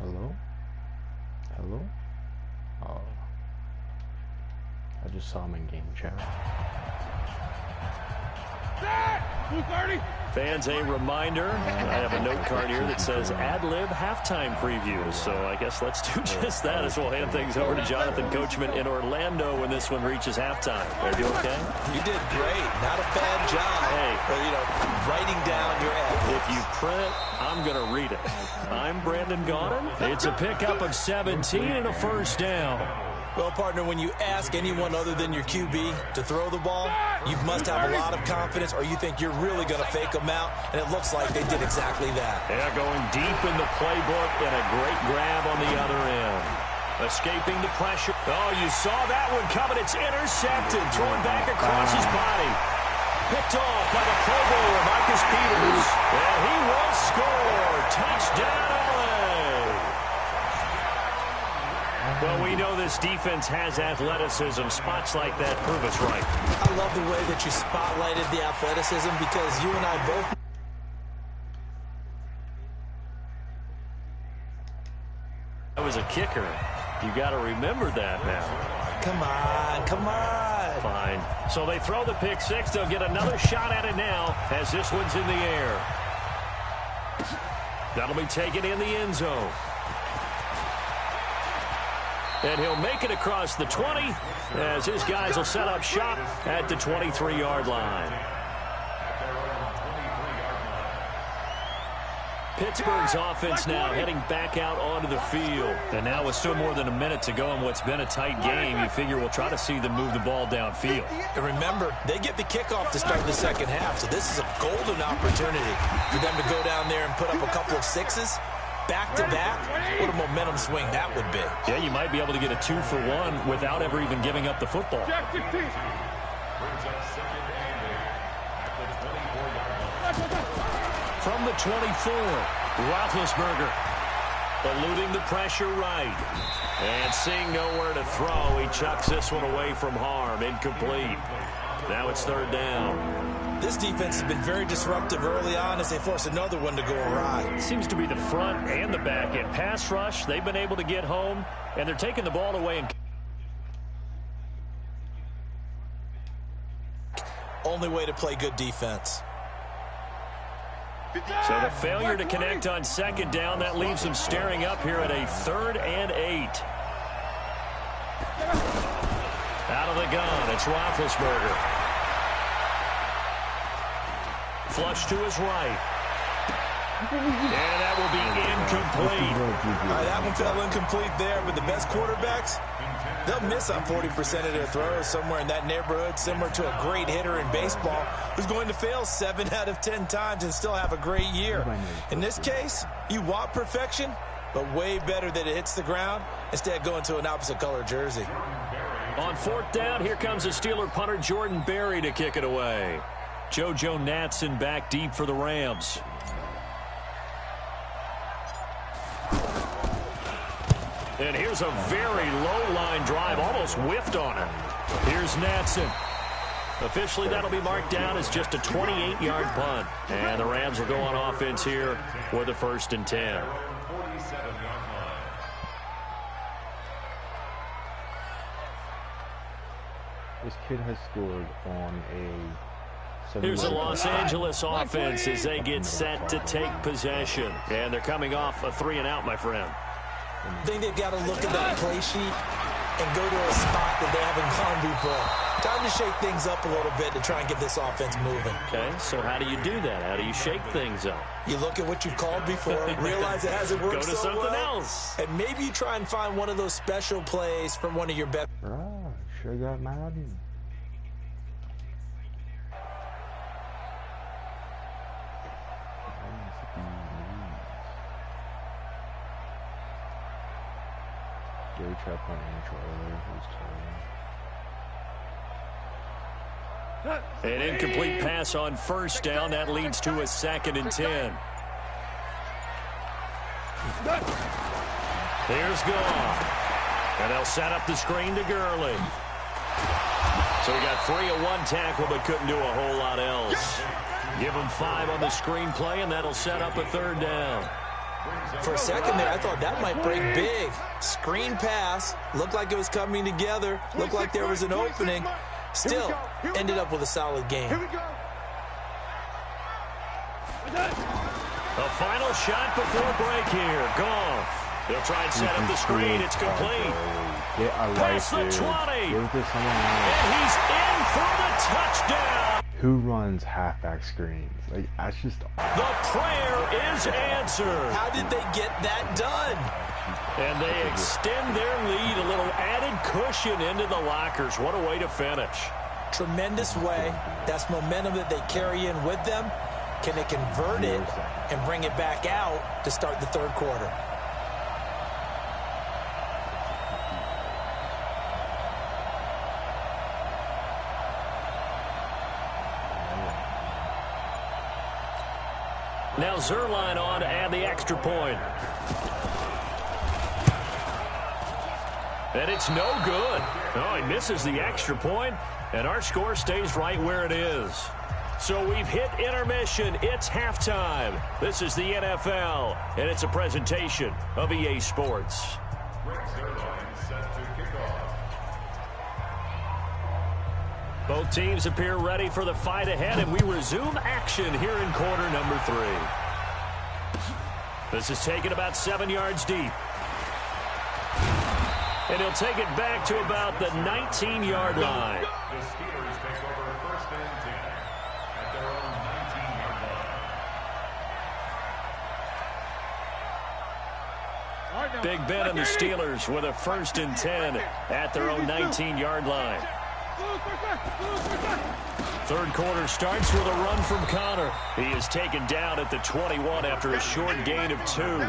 Hello? Oh. I just saw him in game chat. Fans, a reminder, I have a note card here that says ad-lib halftime preview. So I guess let's do just that as we'll hand things over to Jonathan Coachman in Orlando when this one reaches halftime. Are you okay? You did great. Not a bad job. Hey. Writing down your ad. If you print it, I'm going to read it. I'm Brandon Gaudin. It's a pickup of 17 and a first down. Well, partner, when you ask anyone other than your QB to throw the ball, you must have a lot of confidence or you think you're really going to fake them out, and it looks like they did exactly that. Yeah, going deep in the playbook and a great grab on the other end. Escaping the pressure. Oh, you saw that one coming. It's intercepted. Thrown back across his body. Picked off by the Pro Bowler, Marcus Peters. And he will score. Touchdown, LA. Well, we know this defense has athleticism. Spots like that prove us right. I love the way that you spotlighted the athleticism because you and I both... That was a kicker. You got to remember that now. Come on. Fine. So they throw the pick six. They'll get another shot at it now as this one's in the air. That'll be taken in the end zone. And he'll make it across the 20 as his guys will set up shop at the 23-yard line. Pittsburgh's offense now heading back out onto the field. And now with still more than a minute to go in what's been a tight game, you figure we'll try to see them move the ball downfield. And remember, they get the kickoff to start the second half, so this is a golden opportunity for them to go down there and put up a couple of sixes. Back-to-back, what a momentum swing that would be. Yeah, you might be able to get a 2-for-1 without ever even giving up the football. From the 24, Roethlisberger eluding the pressure right. And seeing nowhere to throw, he chucks this one away from harm. Incomplete. Now it's third down. This defense has been very disruptive early on as they force another one to go awry. It seems to be the front and the back end. Pass rush, they've been able to get home, and they're taking the ball away. Only way to play good defense. So the failure to connect on second down, that leaves them staring up here at a 3rd and 8. Out of the gun, it's Roethlisberger. Flush to his right. And that will be incomplete. All right, that one fell incomplete there, but the best quarterbacks, they'll miss on 40% of their throws somewhere in that neighborhood, similar to a great hitter in baseball who's going to fail 7 out of 10 times and still have a great year. In this case, you want perfection, but way better that it hits the ground instead of going to an opposite color jersey. On 4th down, here comes the Steeler punter Jordan Berry to kick it away. JoJo Natson back deep for the Rams. And here's a very low-line drive, almost whiffed on it. Here's Natson. Officially, that'll be marked down as just a 28-yard punt. And the Rams will go on offense here for the 1st and 10. This kid has scored on a... Here's the Los Angeles offense as they get set to take possession. And they're coming off a 3-and-out, my friend. I think they've got to look at that play sheet and go to a spot that they haven't gone before. Time to shake things up a little bit to try and get this offense moving. Okay, so how do you do that? How do you shake things up? You look at what you've called before, realize it hasn't worked so well. Go to something else. And maybe you try and find one of those special plays from one of your best. Right, sure got Madden. Jerry tried playing intro earlier. It was terrible. An incomplete pass on first down. That leads to a 2nd and 10. Here's Goff. And they'll set up the screen to Gurley. So he got free of one tackle but couldn't do a whole lot else. Give him 5 on the screen play, and that'll set up a 3rd down. For a second there, I thought that might break big. Screen pass. Looked like it was coming together. Looked like there was an opening. Still, ended up with a solid game. The final shot before break here. Goff. They'll try and set up the screen. It's complete. Past the 20. And he's in for the touchdown. Who runs halfback screens? Like, that's just... The prayer is answered. How did they get that done? And they extend their lead, a little added cushion into the lockers. What a way to finish. Tremendous way. That's momentum that they carry in with them. Can they convert it and bring it back out to start the 3rd quarter? Now Zerline on to add the extra point. And it's no good. Oh, he misses the extra point, and our score stays right where it is. So we've hit intermission. It's halftime. This is the NFL, and it's a presentation of EA Sports. Both teams appear ready for the fight ahead, and we resume action here in quarter number 3. This is taken about 7 yards deep. And he'll take it back to about the 19-yard line. The Steelers take over 1st and 10 at their own 19-yard line. Big Ben and the Steelers with a 1st and 10 at their own 19-yard line. 3rd quarter starts with a run from Connor. He is taken down at the 21 after a short gain of 2.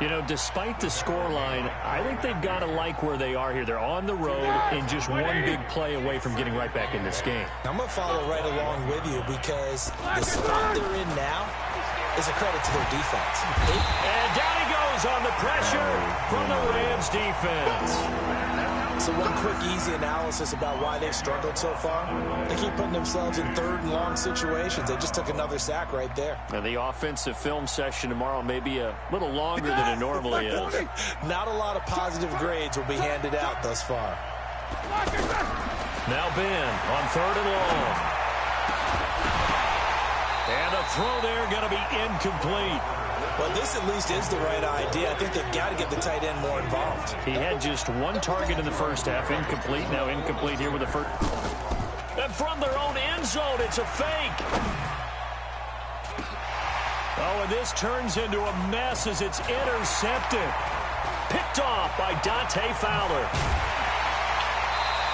You know, despite the scoreline, I think they've got to like where they are here. They're on the road and just one big play away from getting right back in this game. I'm going to follow right along with you because the spot they're in now is a credit to their defense. And down he goes on the pressure from the Rams defense. So one quick, easy analysis about why they've struggled so far. They keep putting themselves in 3rd and long situations. They just took another sack right there. And the offensive film session tomorrow may be a little longer than it normally is. Not a lot of positive grades will be handed out thus far. Now Ben on 3rd and long. And a throw there going to be incomplete. Well, this at least is the right idea. I think they've got to get the tight end more involved. He had just 1 target in the first half. Incomplete. Now incomplete here with the first. And from their own end zone, it's a fake. Oh, and this turns into a mess as it's intercepted. Picked off by Dante Fowler.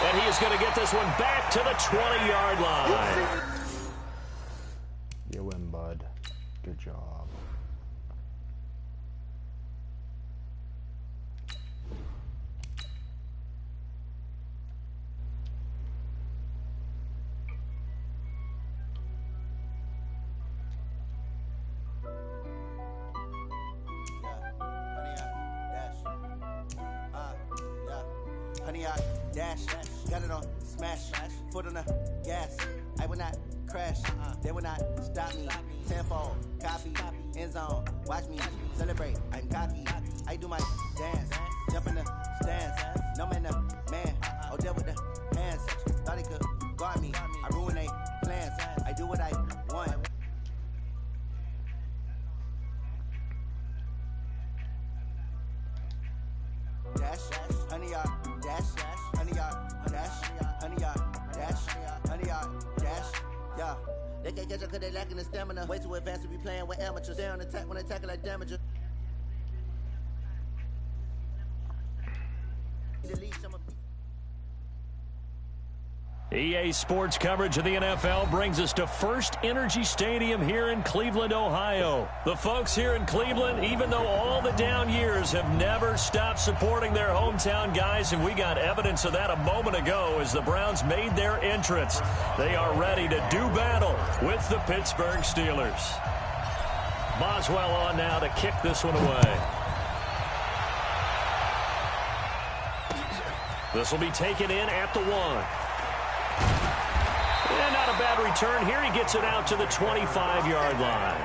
And he is going to get this one back to the 20-yard line. You win, bud. Good job. Honey, I dash, got it on smash, foot on the gas. I will not crash, they will not stop me. Tenfold, copy, end zone, watch me celebrate. I'm cocky, I do my dance, jump in the stands. No man, the man, oh, deal with the hands. Thought he could guard me, I ruin they plans. I do what I want. Dash, honey, I dash, honey, I dash, honey, I dash, honey, I dash, yeah. They can't catch up cause they lacking the stamina. Way too advanced to be playing with amateurs. Stay on attack when attacking like damager. EA Sports coverage of the NFL brings us to First Energy Stadium here in Cleveland, Ohio. The folks here in Cleveland, even though all the down years, have never stopped supporting their hometown guys, and we got evidence of that a moment ago as the Browns made their entrance. They are ready to do battle with the Pittsburgh Steelers. Boswell on now to kick this one away. This will be taken in at the 1. And not a bad return here. He gets it out to the 25-yard line.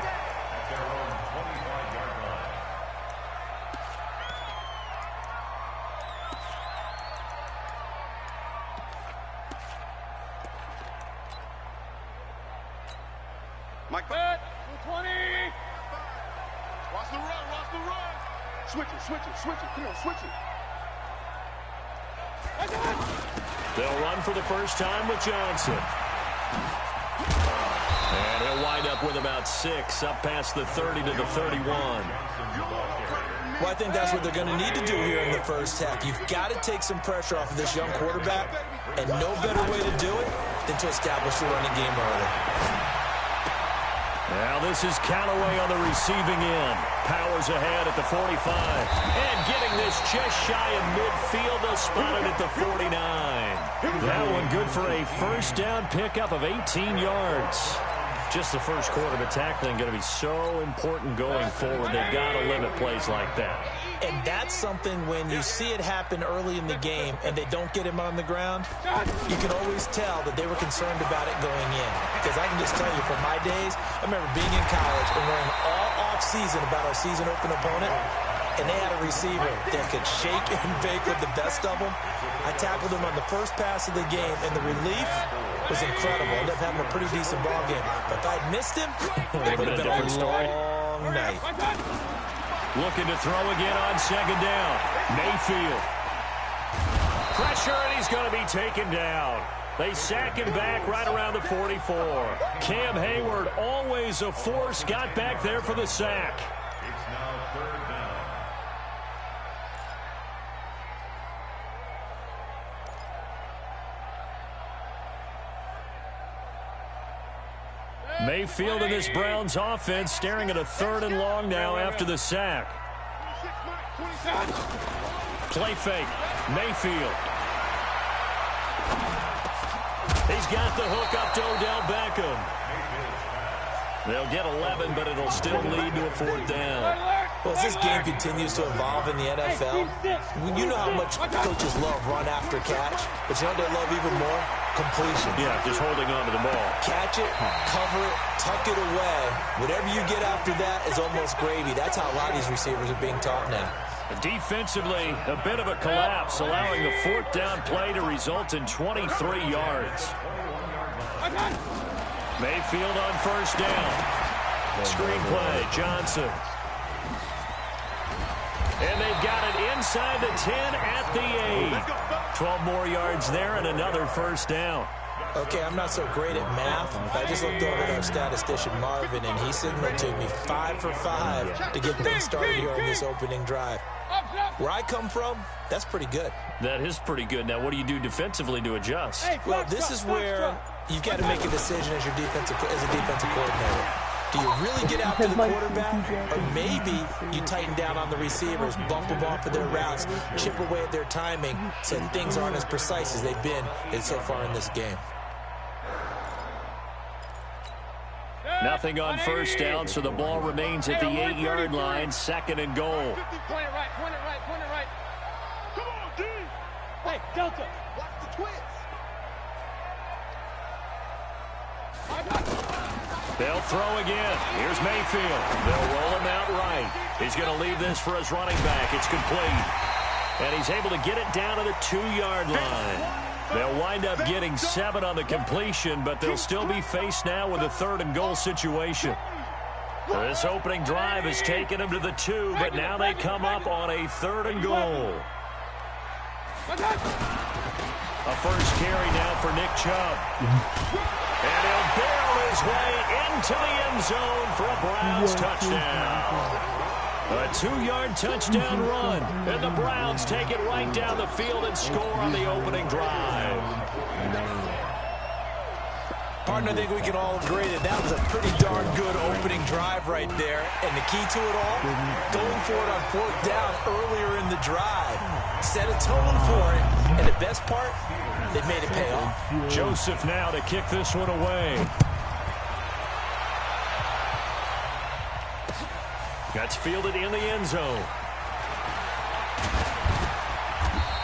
Mike, 20. Watch the run. Switch it. Come on, switch it. They'll run for the first time with Johnson. And he'll wind up with about 6 up past the 30 to the 31. Well, I think that's what they're going to need to do here in the first half. You've got to take some pressure off of this young quarterback, and no better way to do it than to establish the running game early. Now this is Callaway on the receiving end. Powers ahead at the 45. And getting this just shy of midfield. They'll spot it at the 49. That one good for a first down pickup of 18 yards. Just the first quarter, but tackling going to be so important going forward. They've got to limit plays like that. And that's something when you see it happen early in the game and they don't get him on the ground, you can always tell that they were concerned about it going in. Because I can just tell you from my days, I remember being in college and learning all off-season about our season open opponent, and they had a receiver that could shake and bake with the best of them. I tackled him on the first pass of the game, and the relief was incredible. I ended up having a pretty decent ball game. But if I'd missed him, it would have been a long night. Looking to throw again on second down. Mayfield. Pressure, and he's going to be taken down. They sack him back right around the 44. Cam Hayward, always a force, got back there for the sack. It's now third down. Mayfield and this Browns offense staring at a 3rd and long now after the sack. Play fake. Mayfield. He's got the hook up to Odell Beckham. They'll get 11, but it'll still lead to a 4th down. Well, as this game continues to evolve in the NFL, you know how much coaches love run after catch, but you know what they love even more? Completion. Yeah, just holding on to the ball. Catch it, cover it, tuck it away. Whatever you get after that is almost gravy. That's how a lot of these receivers are being taught now. Defensively, a bit of a collapse, allowing the 4th down play to result in 23 yards. Mayfield on first down. Screen play, Johnson. And they've got it inside the 10 at the 8. 12 more yards there and another first down. Okay, I'm not so great at math. I just looked over at our statistician, Marvin, and he signaled to me 5 for 5 to get things started here on this opening drive. Where I come from, that's pretty good. That is pretty good. Now, what do you do defensively to adjust? Well, this is where you've got to make a decision as a defensive coordinator. Do you really get after the quarterback, or maybe you tighten down on the receivers, bump them off of their routes, chip away at their timing so things aren't as precise as they've been so far in this game? Nothing on first down, so the ball remains at the 8-yard line, 2nd and goal. Point it right. Come on, D. Hey, Delta. Watch the twins. They'll throw again. Here's Mayfield. They'll roll him out right. He's going to leave this for his running back. It's complete. And he's able to get it down to the 2-yard line. They'll wind up getting 7 on the completion, but they'll still be faced now with a 3rd and goal situation. This opening drive has taken them to the 2, but now they come up on a 3rd and goal. A first carry now for Nick Chubb. And he'll barrel his way into the end zone for a Browns touchdown. A 2-yard touchdown run, and the Browns take it right down the field and score on the opening drive. Partner, I think we can all agree that that was a pretty darn good opening drive right there. And the key to it all, going for it on 4th down earlier in the drive. Set a tone for it. And the best part, they made it pay off. Joseph now to kick this one away. That's fielded in the end zone.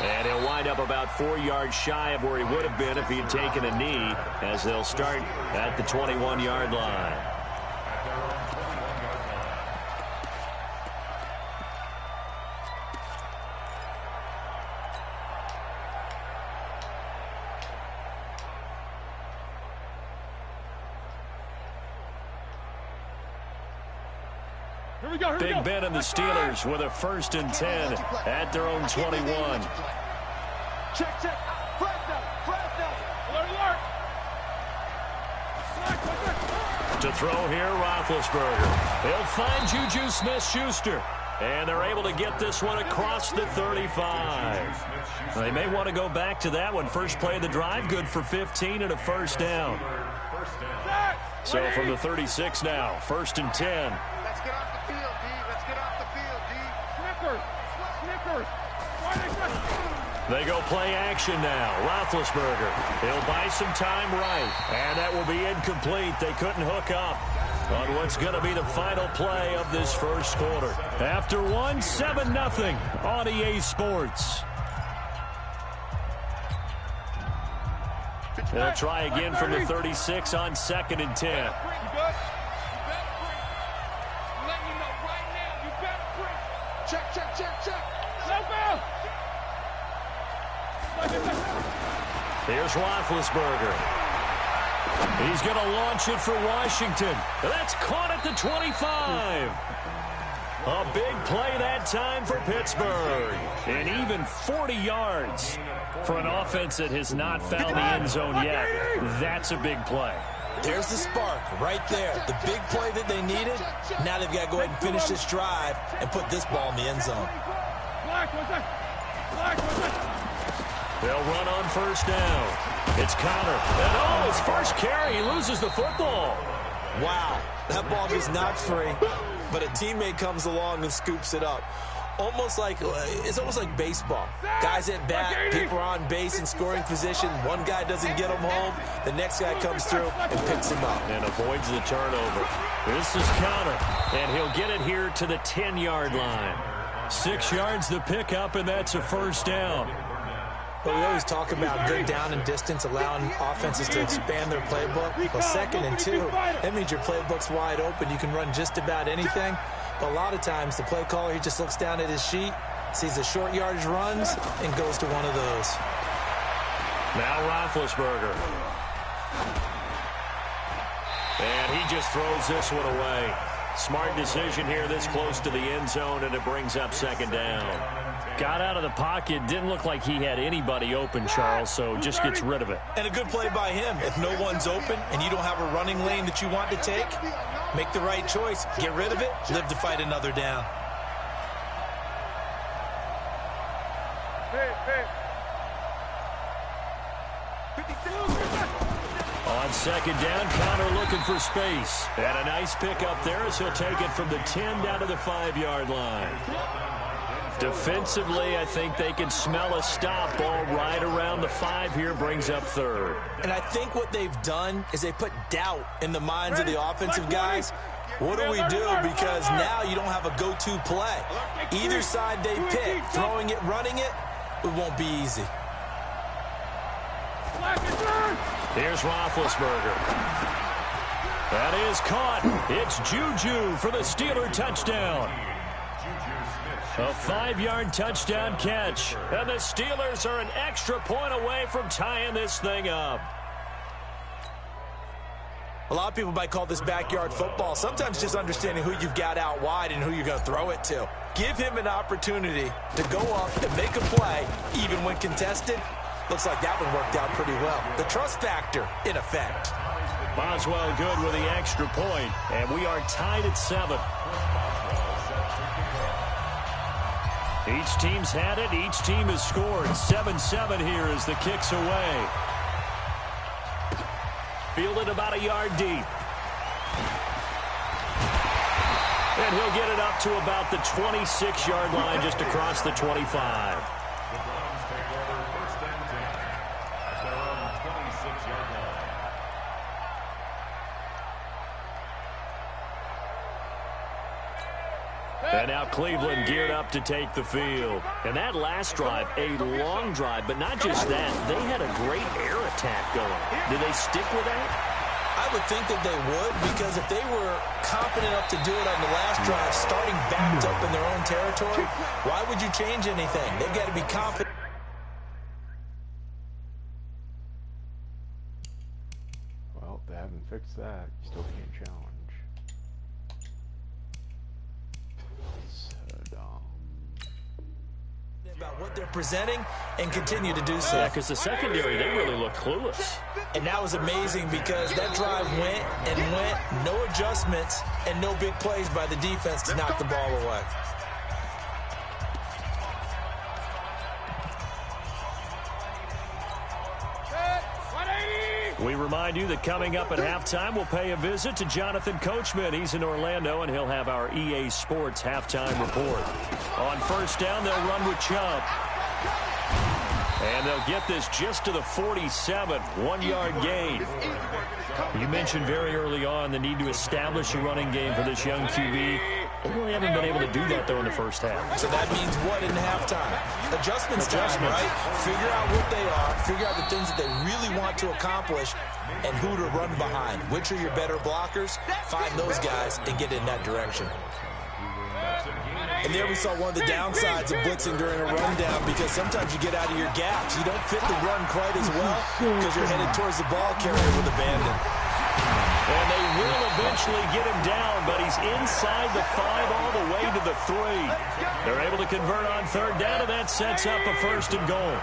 And he'll wind up about 4 yards shy of where he would have been if he had taken a knee, as they'll start at the 21-yard line. Big Ben and the Steelers with a 1st and 10 at their own 21. Check. Fresno. Alert. To throw here, Roethlisberger. He'll find Juju Smith-Schuster. And they're able to get this one across the 35. They may want to go back to that one. First play of the drive, good for 15 and a 1st down. So from the 36 now, 1st and 10. Let's get off the field, D. Let's get off the field, D. Snickers. They go play action now. Roethlisberger. He'll buy some time right. And that will be incomplete. They couldn't hook up on what's going to be the final play of this first quarter. After one, 7-0 on EA Sports. They'll try again from the 36 on 2nd and 10. Check. Here's Roethlisberger. He's going to launch it for Washington. That's caught at the 25. A big play that time for Pittsburgh. And even 40 yards for an offense that has not found the end zone yet. That's a big play. There's the spark right there. The big play that they needed. Now they've got to go ahead and finish this drive and put this ball in the end zone. They'll run on 1st down. It's Connor. And his first carry, he loses the football. Wow, that ball gets knocked free, but a teammate comes along and scoops it up. It's almost like baseball. Guys at bat, people are on base in scoring position. One guy doesn't get him home. The next guy comes through and picks him up. And avoids the turnover. This is Connor, and he'll get it here to the 10-yard line. 6 yards the pickup, and that's a 1st down. But we always talk about good down and distance, allowing offenses to expand their playbook. Well, 2nd and 2, that means your playbook's wide open. You can run just about anything. But a lot of times, the play caller, he just looks down at his sheet, sees the short yardage runs, and goes to one of those. Now Roethlisberger. And he just throws this one away. Smart decision here this close to the end zone, and it brings up 2nd down. Got out of the pocket. Didn't look like he had anybody open, Charles, so just gets rid of it. And a good play by him. If no one's open and you don't have a running lane that you want to take, make the right choice. Get rid of it. Live to fight another down. On 2nd down, Connor looking for space. And a nice pickup there as he'll take it from the 10 down to the 5-yard line. Defensively, I think they can smell a stop ball right around the 5 here, brings up 3rd. And I think what they've done is they put doubt in the minds of the offensive guys. What do we do? Because now you don't have a go-to play. Either side they pick, throwing it, running it, it won't be easy. Here's Roethlisberger. That is caught. It's Juju for the Steeler touchdown. A 5-yard touchdown catch. And the Steelers are an extra point away from tying this thing up. A lot of people might call this backyard football. Sometimes just understanding who you've got out wide and who you're going to throw it to. Give him an opportunity to go up and make a play, even when contested. Looks like that one worked out pretty well. The trust factor in effect. Boswell good with the extra point, and we are tied at 7. Each team's had it. Each team has scored. 7-7 here as the kick's away. fielded about a yard deep. And he'll get it up to about the 26-yard line, just across the 25. The Browns take over 1st and 10 at their own 26-yard line. And now Cleveland geared up to take the field. And that last drive, a long drive, but not just that. They had a great air attack going. Did they stick with that? I would think that they would, because if they were confident enough to do it on the last drive, starting backed up in their own territory, why would you change anything? They've got to be confident. Well, they haven't fixed that. You still can't challenge. About what they're presenting and continue to do so. Yeah, because the secondary, they really look clueless. And that was amazing because that drive went and went, no adjustments and no big plays by the defense to knock the ball away. We remind you that coming up at halftime, we'll pay a visit to Jonathan Coachman. He's in Orlando, and he'll have our EA Sports halftime report. On 1st down, they'll run with Chubb. And they'll get this just to the 47, 1-yard gain. You mentioned very early on the need to establish a running game for this young QB. They really haven't been able to do that, though, in the first half. So that means what in halftime? Adjustments time, right? Figure out what they are, figure out the things that they really want to accomplish, and who to run behind. Which are your better blockers? Find those guys and get in that direction. And there we saw one of the downsides of blitzing during a rundown, because sometimes you get out of your gaps. You don't fit the run quite as well because you're headed towards the ball carrier with abandon. And they will eventually get him down, but he's inside the 5 all the way to the 3. They're able to convert on 3rd down, and that sets up a 1st and goal.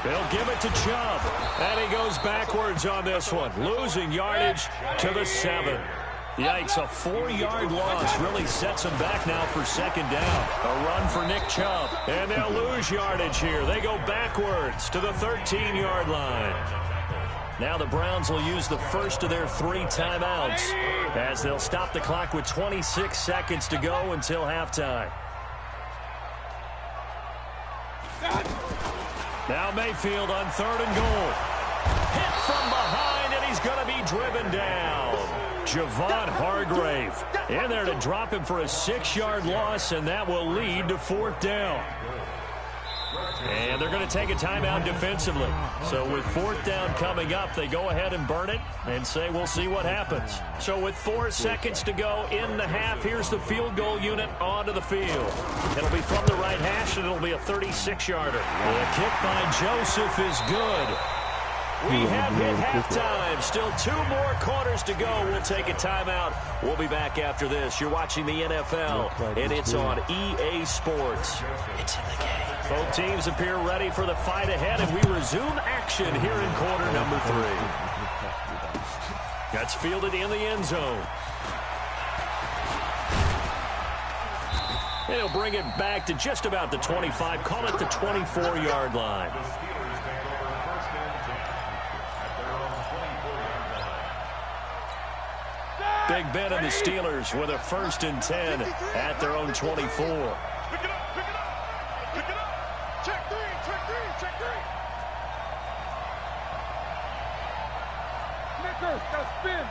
They'll give it to Chubb, and he goes backwards on this one, losing yardage to the 7. Yikes, a 4-yard loss really sets him back now for 2nd down. A run for Nick Chubb, and they'll lose yardage here. They go backwards to the 13-yard line. Now the Browns will use the first of their 3 timeouts as they'll stop the clock with 26 seconds to go until halftime. Now Mayfield on 3rd and goal. Hit from behind, and he's going to be driven down. Javon Hargrave in there to drop him for a 6-yard loss, and that will lead to 4th down. And they're going to take a timeout defensively. So with 4th down coming up, they go ahead and burn it and say we'll see what happens. So with 4 seconds to go in the half, here's the field goal unit onto the field. It'll be from the right hash, and it'll be a 36-yarder. The kick by Joseph is good. We have hit halftime. Still 2 more quarters to go. We'll take a timeout. We'll be back after this. You're watching the NFL, and it's on EA Sports. It's in the game. Both teams appear ready for the fight ahead, and we resume action here in quarter number 3. That's fielded in the end zone. And he'll bring it back to just about the 25. Call it the 24-yard line. Big Ben and the Steelers with a 1st and 10 at their own 24. Pick it up, pick it up, pick it up. Check 3, check 3, check 3. Snickers, got spin.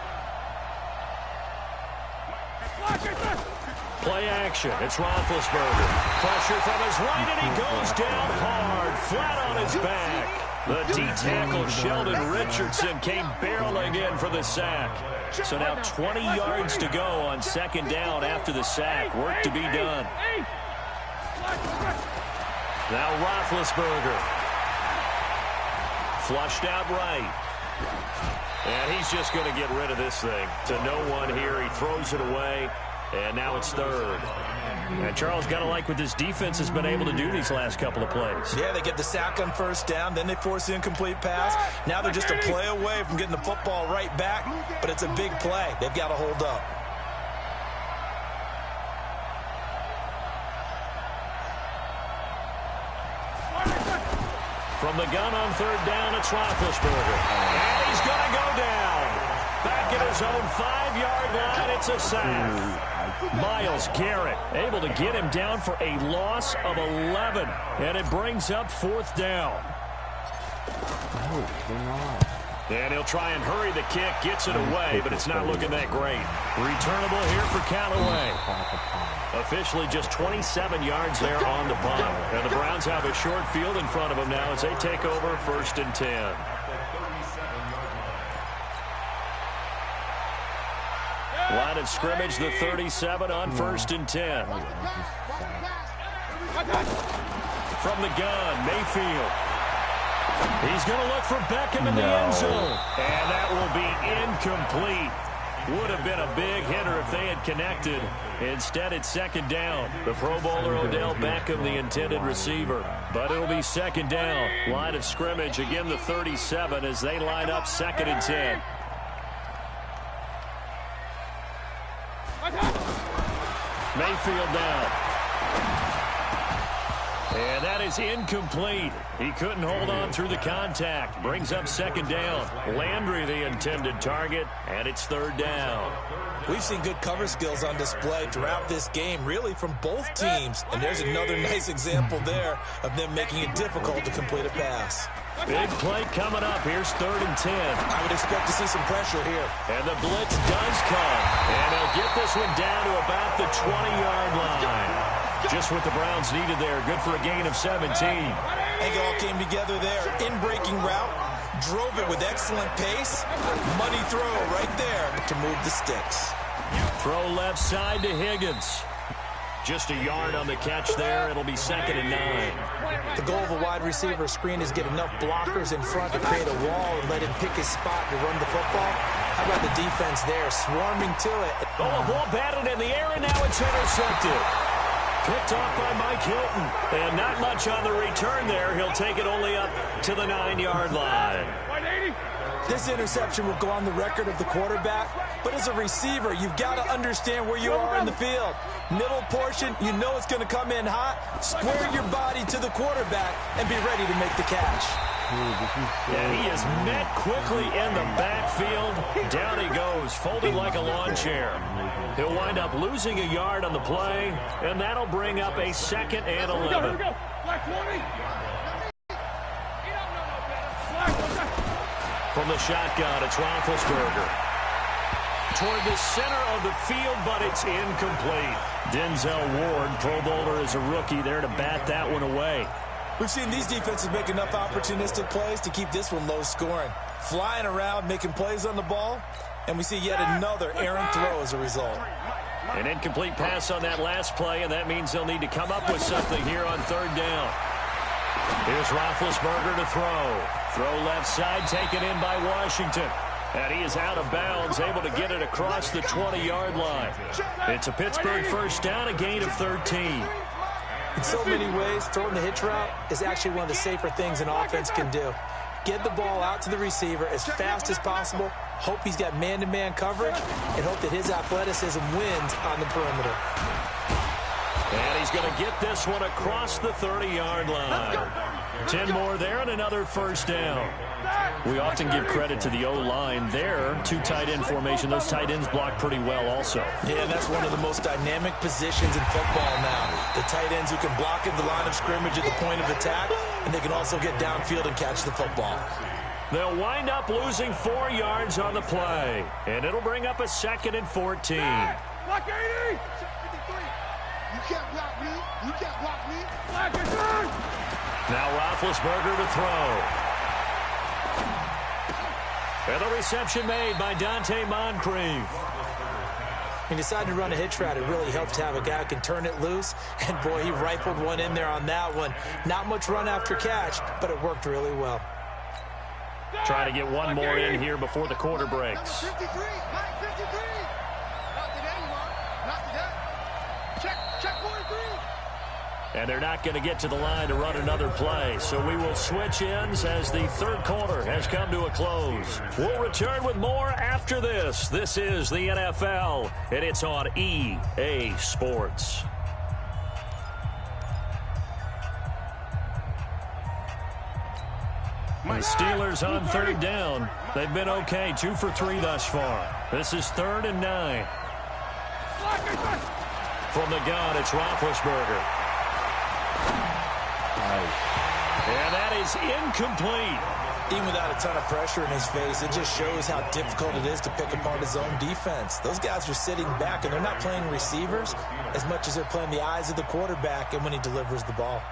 Play action. It's Roethlisberger. Pressure from his right, and he goes down hard, flat on his back. The D-tackle Sheldon Richardson came barreling in for the sack. So now 20 yards to go on 2nd down after the sack. Work to be done. Now Roethlisberger. Flushed out right. And he's just going to get rid of this thing. To no one here. He throws it away. And now it's 3rd. And Charles, got to like what this defense has been able to do these last couple of plays. Yeah, they get the sack on 1st down, then they force the incomplete pass. Now they're just a play away from getting the football right back, but it's a big play. They've got to hold up. From the gun on third down, it's Roethlisberger. And he's going to go down. Back at his own 5-yard line, it's a sack. Myles Garrett able to get him down for a loss of 11. And it brings up fourth down. And he'll try and hurry the kick, gets it away, but it's not looking that great. Returnable here for Callaway. Officially just 27 yards there on the punt. And the Browns have a short field in front of them now as they take over 1st and 10. Line of scrimmage, the 37 on 1st and 10. From the gun, Mayfield. He's going to look for Beckham in the end zone. And that will be incomplete. Would have been a big hitter if they had connected. Instead, it's 2nd down. The Pro Bowler Odell Beckham, the intended receiver. But it'll be 2nd down. Line of scrimmage, again the 37 as they line up 2nd and 10. Mayfield down. And that is incomplete. He couldn't hold on through the contact. Brings up 2nd down. Landry the intended target, and it's 3rd down. We've seen good cover skills on display throughout this game, really from both teams. And there's another nice example there of them making it difficult to complete a pass. Big play coming up. Here's 3rd and 10. I would expect to see some pressure here. And the blitz does come. And they'll get this one down to about the 20-yard line. Just what the Browns needed there. Good for a gain of 17. I think it all came together there. In-breaking route. Drove it with excellent pace. Money throw right there to move the sticks. Throw left side to Higgins. Just a yard on the catch there. It'll be 2nd and 9. The goal of a wide receiver screen is get enough blockers in front to create a wall and let him pick his spot to run the football. How about the defense there, swarming to it? Oh, a ball batted in the air, and now it's intercepted. Picked off by Mike Hilton. And not much on the return there. He'll take it only up to the 9-yard line. This interception will go on the record of the quarterback, but as a receiver, you've got to understand where you are in the field. Middle portion, you know it's going to come in hot. Square your body to the quarterback and be ready to make the catch. And he is met quickly in the backfield. Down he goes, folded like a lawn chair. He'll wind up losing a yard on the play, and that'll bring up a 2nd and 11. From the shotgun, it's Roethlisberger. Toward the center of the field, but it's incomplete. Denzel Ward, Pro Bowler, is a rookie there to bat that one away. We've seen these defenses make enough opportunistic plays to keep this one low scoring. Flying around, making plays on the ball, and we see yet another errant throw as a result. An incomplete pass on that last play, and that means they'll need to come up with something here on 3rd down. Here's Roethlisberger to throw. Throw left side, taken in by Washington. And he is out of bounds, able to get it across the 20-yard line. It's a Pittsburgh 1st down, a gain of 13. In so many ways, throwing the hitch route is actually one of the safer things an offense can do. Get the ball out to the receiver as fast as possible, hope he's got man-to-man coverage, and hope that his athleticism wins on the perimeter. And he's going to get this one across the 30-yard line. 10 more there and another 1st down. We often give credit to the O-line there. 2 tight end formation. Those tight ends block pretty well also. Yeah, that's one of the most dynamic positions in football now. The tight ends who can block at the line of scrimmage at the point of attack, and they can also get downfield and catch the football. They'll wind up losing 4 yards on the play, and it'll bring up a 2nd and 14. Block 80! You can't block me. You can't block me. Block it, turn! Now Roethlisberger to throw. And the reception made by Dante Moncrief. He decided to run a hitch route. It really helped to have a guy who can turn it loose. And, boy, he rifled one in there on that one. Not much run after catch, but it worked really well. Trying to get one more in here before the quarter breaks. 53, 53. Not today, Mark. Not today. Check 43. And they're not going to get to the line to run another play. So we will switch ends as the 3rd quarter has come to a close. We'll return with more after this. This is the NFL, and it's on EA Sports. The Steelers on third down. They've been okay, 2 for 3 thus far. This is 3rd and 9. From the gun, it's Roethlisberger. And that is incomplete. Even without a ton of pressure in his face, it just shows how difficult it is to pick apart his own defense. Those guys are sitting back, and they're not playing receivers as much as they're playing the eyes of the quarterback and when he delivers the ball.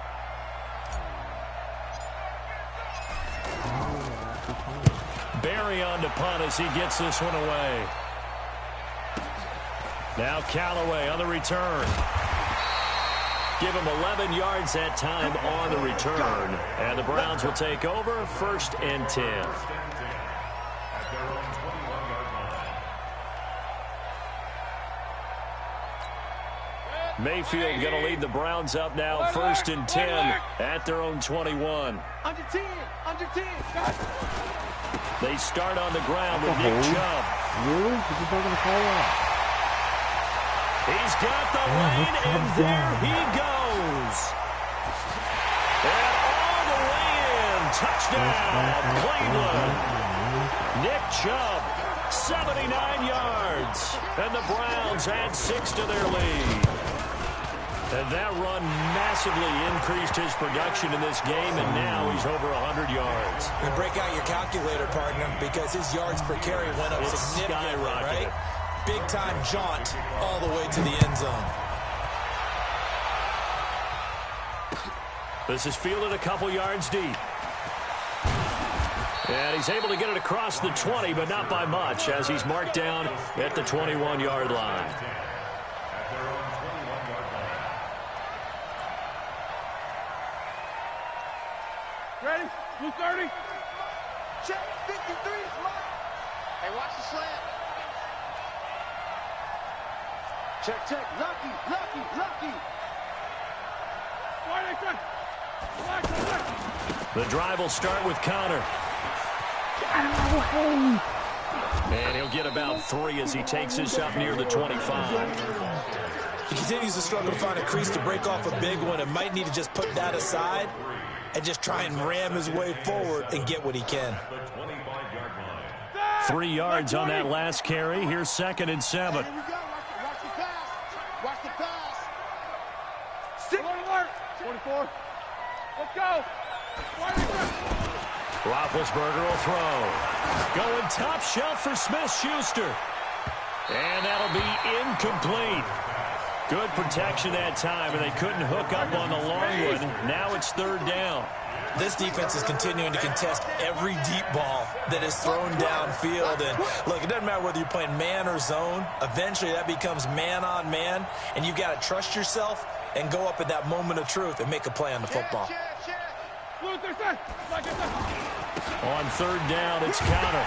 Barry on to punt as he gets this one away. Now Callaway on the return. Give him 11 yards that time on the return. And the Browns will take over, 1st and 10. Mayfield going to lead the Browns up now, 1st and 10 at their own 21. Under 10, under 10. They start on the ground with Nick Chubb. Really? This is not going to fall off. He's got the lane, and there he goes. And all the way in. Touchdown, Cleveland. Nick Chubb, 79 yards. And the Browns add 6 to their lead. And that run massively increased his production in this game, and now he's over 100 yards. And break out your calculator, partner, because his yards per carry went up significantly, right? Big-time jaunt all the way to the end zone. This is fielded a couple yards deep. And he's able to get it across the 20, but not by much, as he's marked down at the 21-yard line. Ready? Blue 30. Check. 53. Hey, watch the slant. Check, check. Lucky, lucky, lucky. The drive will start with Connor. And he'll get about 3 as he takes this up near the 25. He continues to struggle to find a crease to break off a big one and might need to just put that aside and just try and ram his way forward and get what he can. 3 yards on that last carry. Here's 2nd and 7. Watch the pass. Watch the pass. 6 alert. 44. Let's go. Roethlisberger will throw. Going top shelf for Smith-Schuster. And that'll be incomplete. Good protection that time, and they couldn't hook up on the long one. Now it's 3rd down. This defense is continuing to contest every deep ball that is thrown downfield. And look, it doesn't matter whether you're playing man or zone. Eventually that becomes man on man, and you've got to trust yourself and go up at that moment of truth and make a play on the football. On 3rd down, it's Connor.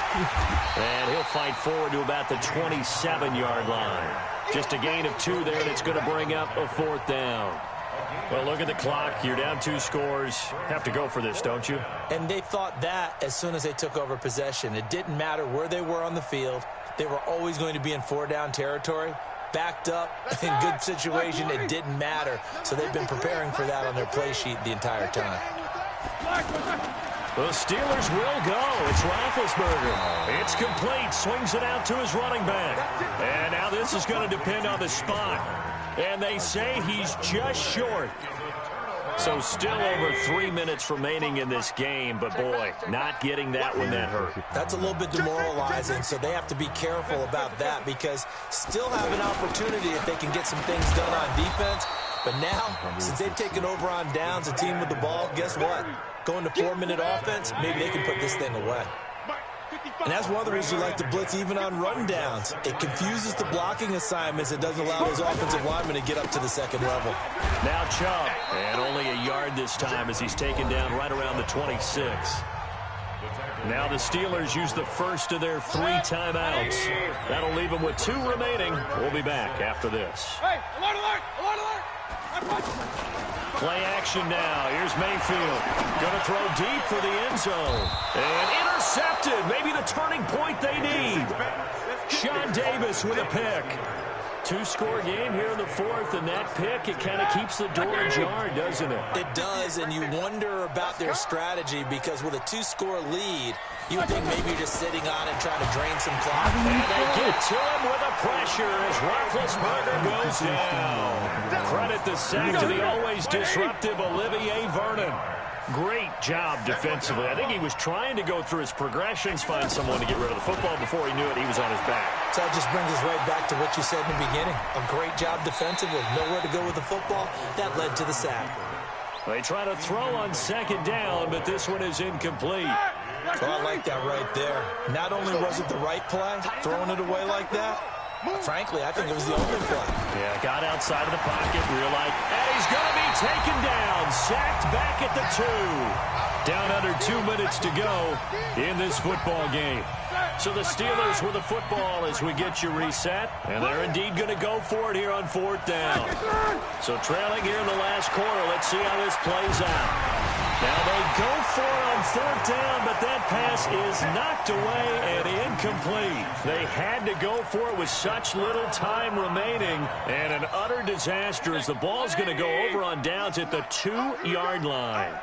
And he'll fight forward to about the 27-yard line. Just a gain of 2 there, and it's going to bring up a 4th down. Well, look at the clock. You're down 2 scores. Have to go for this, don't you? And they thought that as soon as they took over possession. It didn't matter where they were on the field. They were always going to be in 4-down territory. Backed up, in good situation, it didn't matter. So they've been preparing for that on their play sheet the entire time. The Steelers will go. It's Roethlisberger. It's complete. Swings it out to his running back. And now this is going to depend on the spot. And they say he's just short. So still over 3 minutes remaining in this game. But, boy, not getting that one that hurt. That's a little bit demoralizing, so they have to be careful about that because still have an opportunity if they can get some things done on defense. But now, since they've taken over on downs, a team with the ball, guess what? Going to 4-minute offense, maybe they can put this thing away. And that's one of the reasons you like to blitz even on rundowns. It confuses the blocking assignments. It doesn't allow those offensive linemen to get up to the second level. Now Chubb, and only a yard this time as he's taken down right around the 26. Now the Steelers use the first of their 3 timeouts. That'll leave them with 2 remaining. We'll be back after this. Hey, alert, alert, alert, alert. Play action now. Here's Mayfield. Going to throw deep for the end zone. And intercepted. Maybe the turning point they need. Sean Davis with a pick. Two-score game here in the fourth, and that pick, it kind of keeps the door ajar, doesn't it? It does, and you wonder about their strategy because with a two-score lead, you would think maybe you're just sitting on and trying to drain some clock. And they get to him with a pressure as Roethlisberger goes down. Credit the sack to the always disruptive Olivier Vernon. Great job defensively. I think he was trying to go through his progressions, find someone to get rid of the football. Before he knew it, he was on his back. So that just brings us right back to what you said in the beginning. A great job defensively. Nowhere to go with the football. That led to the sack. They try to throw on second down, but this one is incomplete. So I like that right there. Not only was it the right play, throwing it away like that, frankly, I think it was the only play. Yeah, got outside of the pocket, realized, and he's going to be taken down. Sacked back at the 2. Down under 2 minutes to go in this football game. So the Steelers with the football as we get you reset. And they're indeed going to go for it here on fourth down. So trailing here in the last quarter. Let's see how this plays out. Now they go for it on fourth down, but that pass is knocked away and incomplete. They had to go for it with such little time remaining. And an utter disaster as the ball's going to go over on downs at the 2-yard line.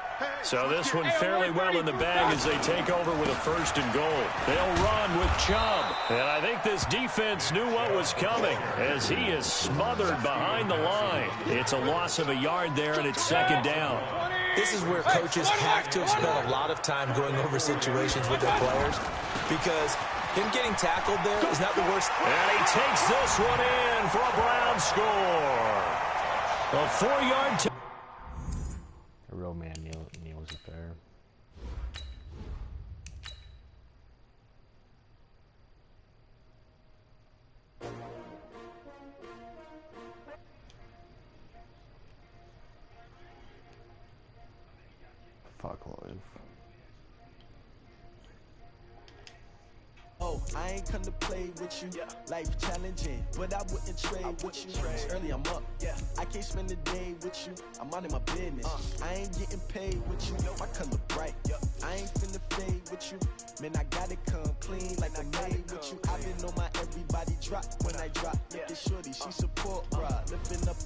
So this one fairly well in the bag as they take over with a first and goal. They'll run with Chubb. And I think this defense knew what was coming as he is smothered behind the line. It's a loss of a yard there, and it's second down. This is where coaches have to have spent a lot of time going over situations with their players because him getting tackled there is not the worst. And he takes this one in for a Brown score. A 4-yard. A real man kneels it there. Fuck life. Oh, I ain't come to play with you. Life challenging, but I wouldn't trade with you. It's early, I'm up. I can't spend the day with you. I'm out in my business. I ain't getting paid with you. My color bright. I ain't finna fade with you. Man, I gotta come clean like I made with you. I've been on my everybody drop when I drop. Look at shorty, she support rod. Lifting up.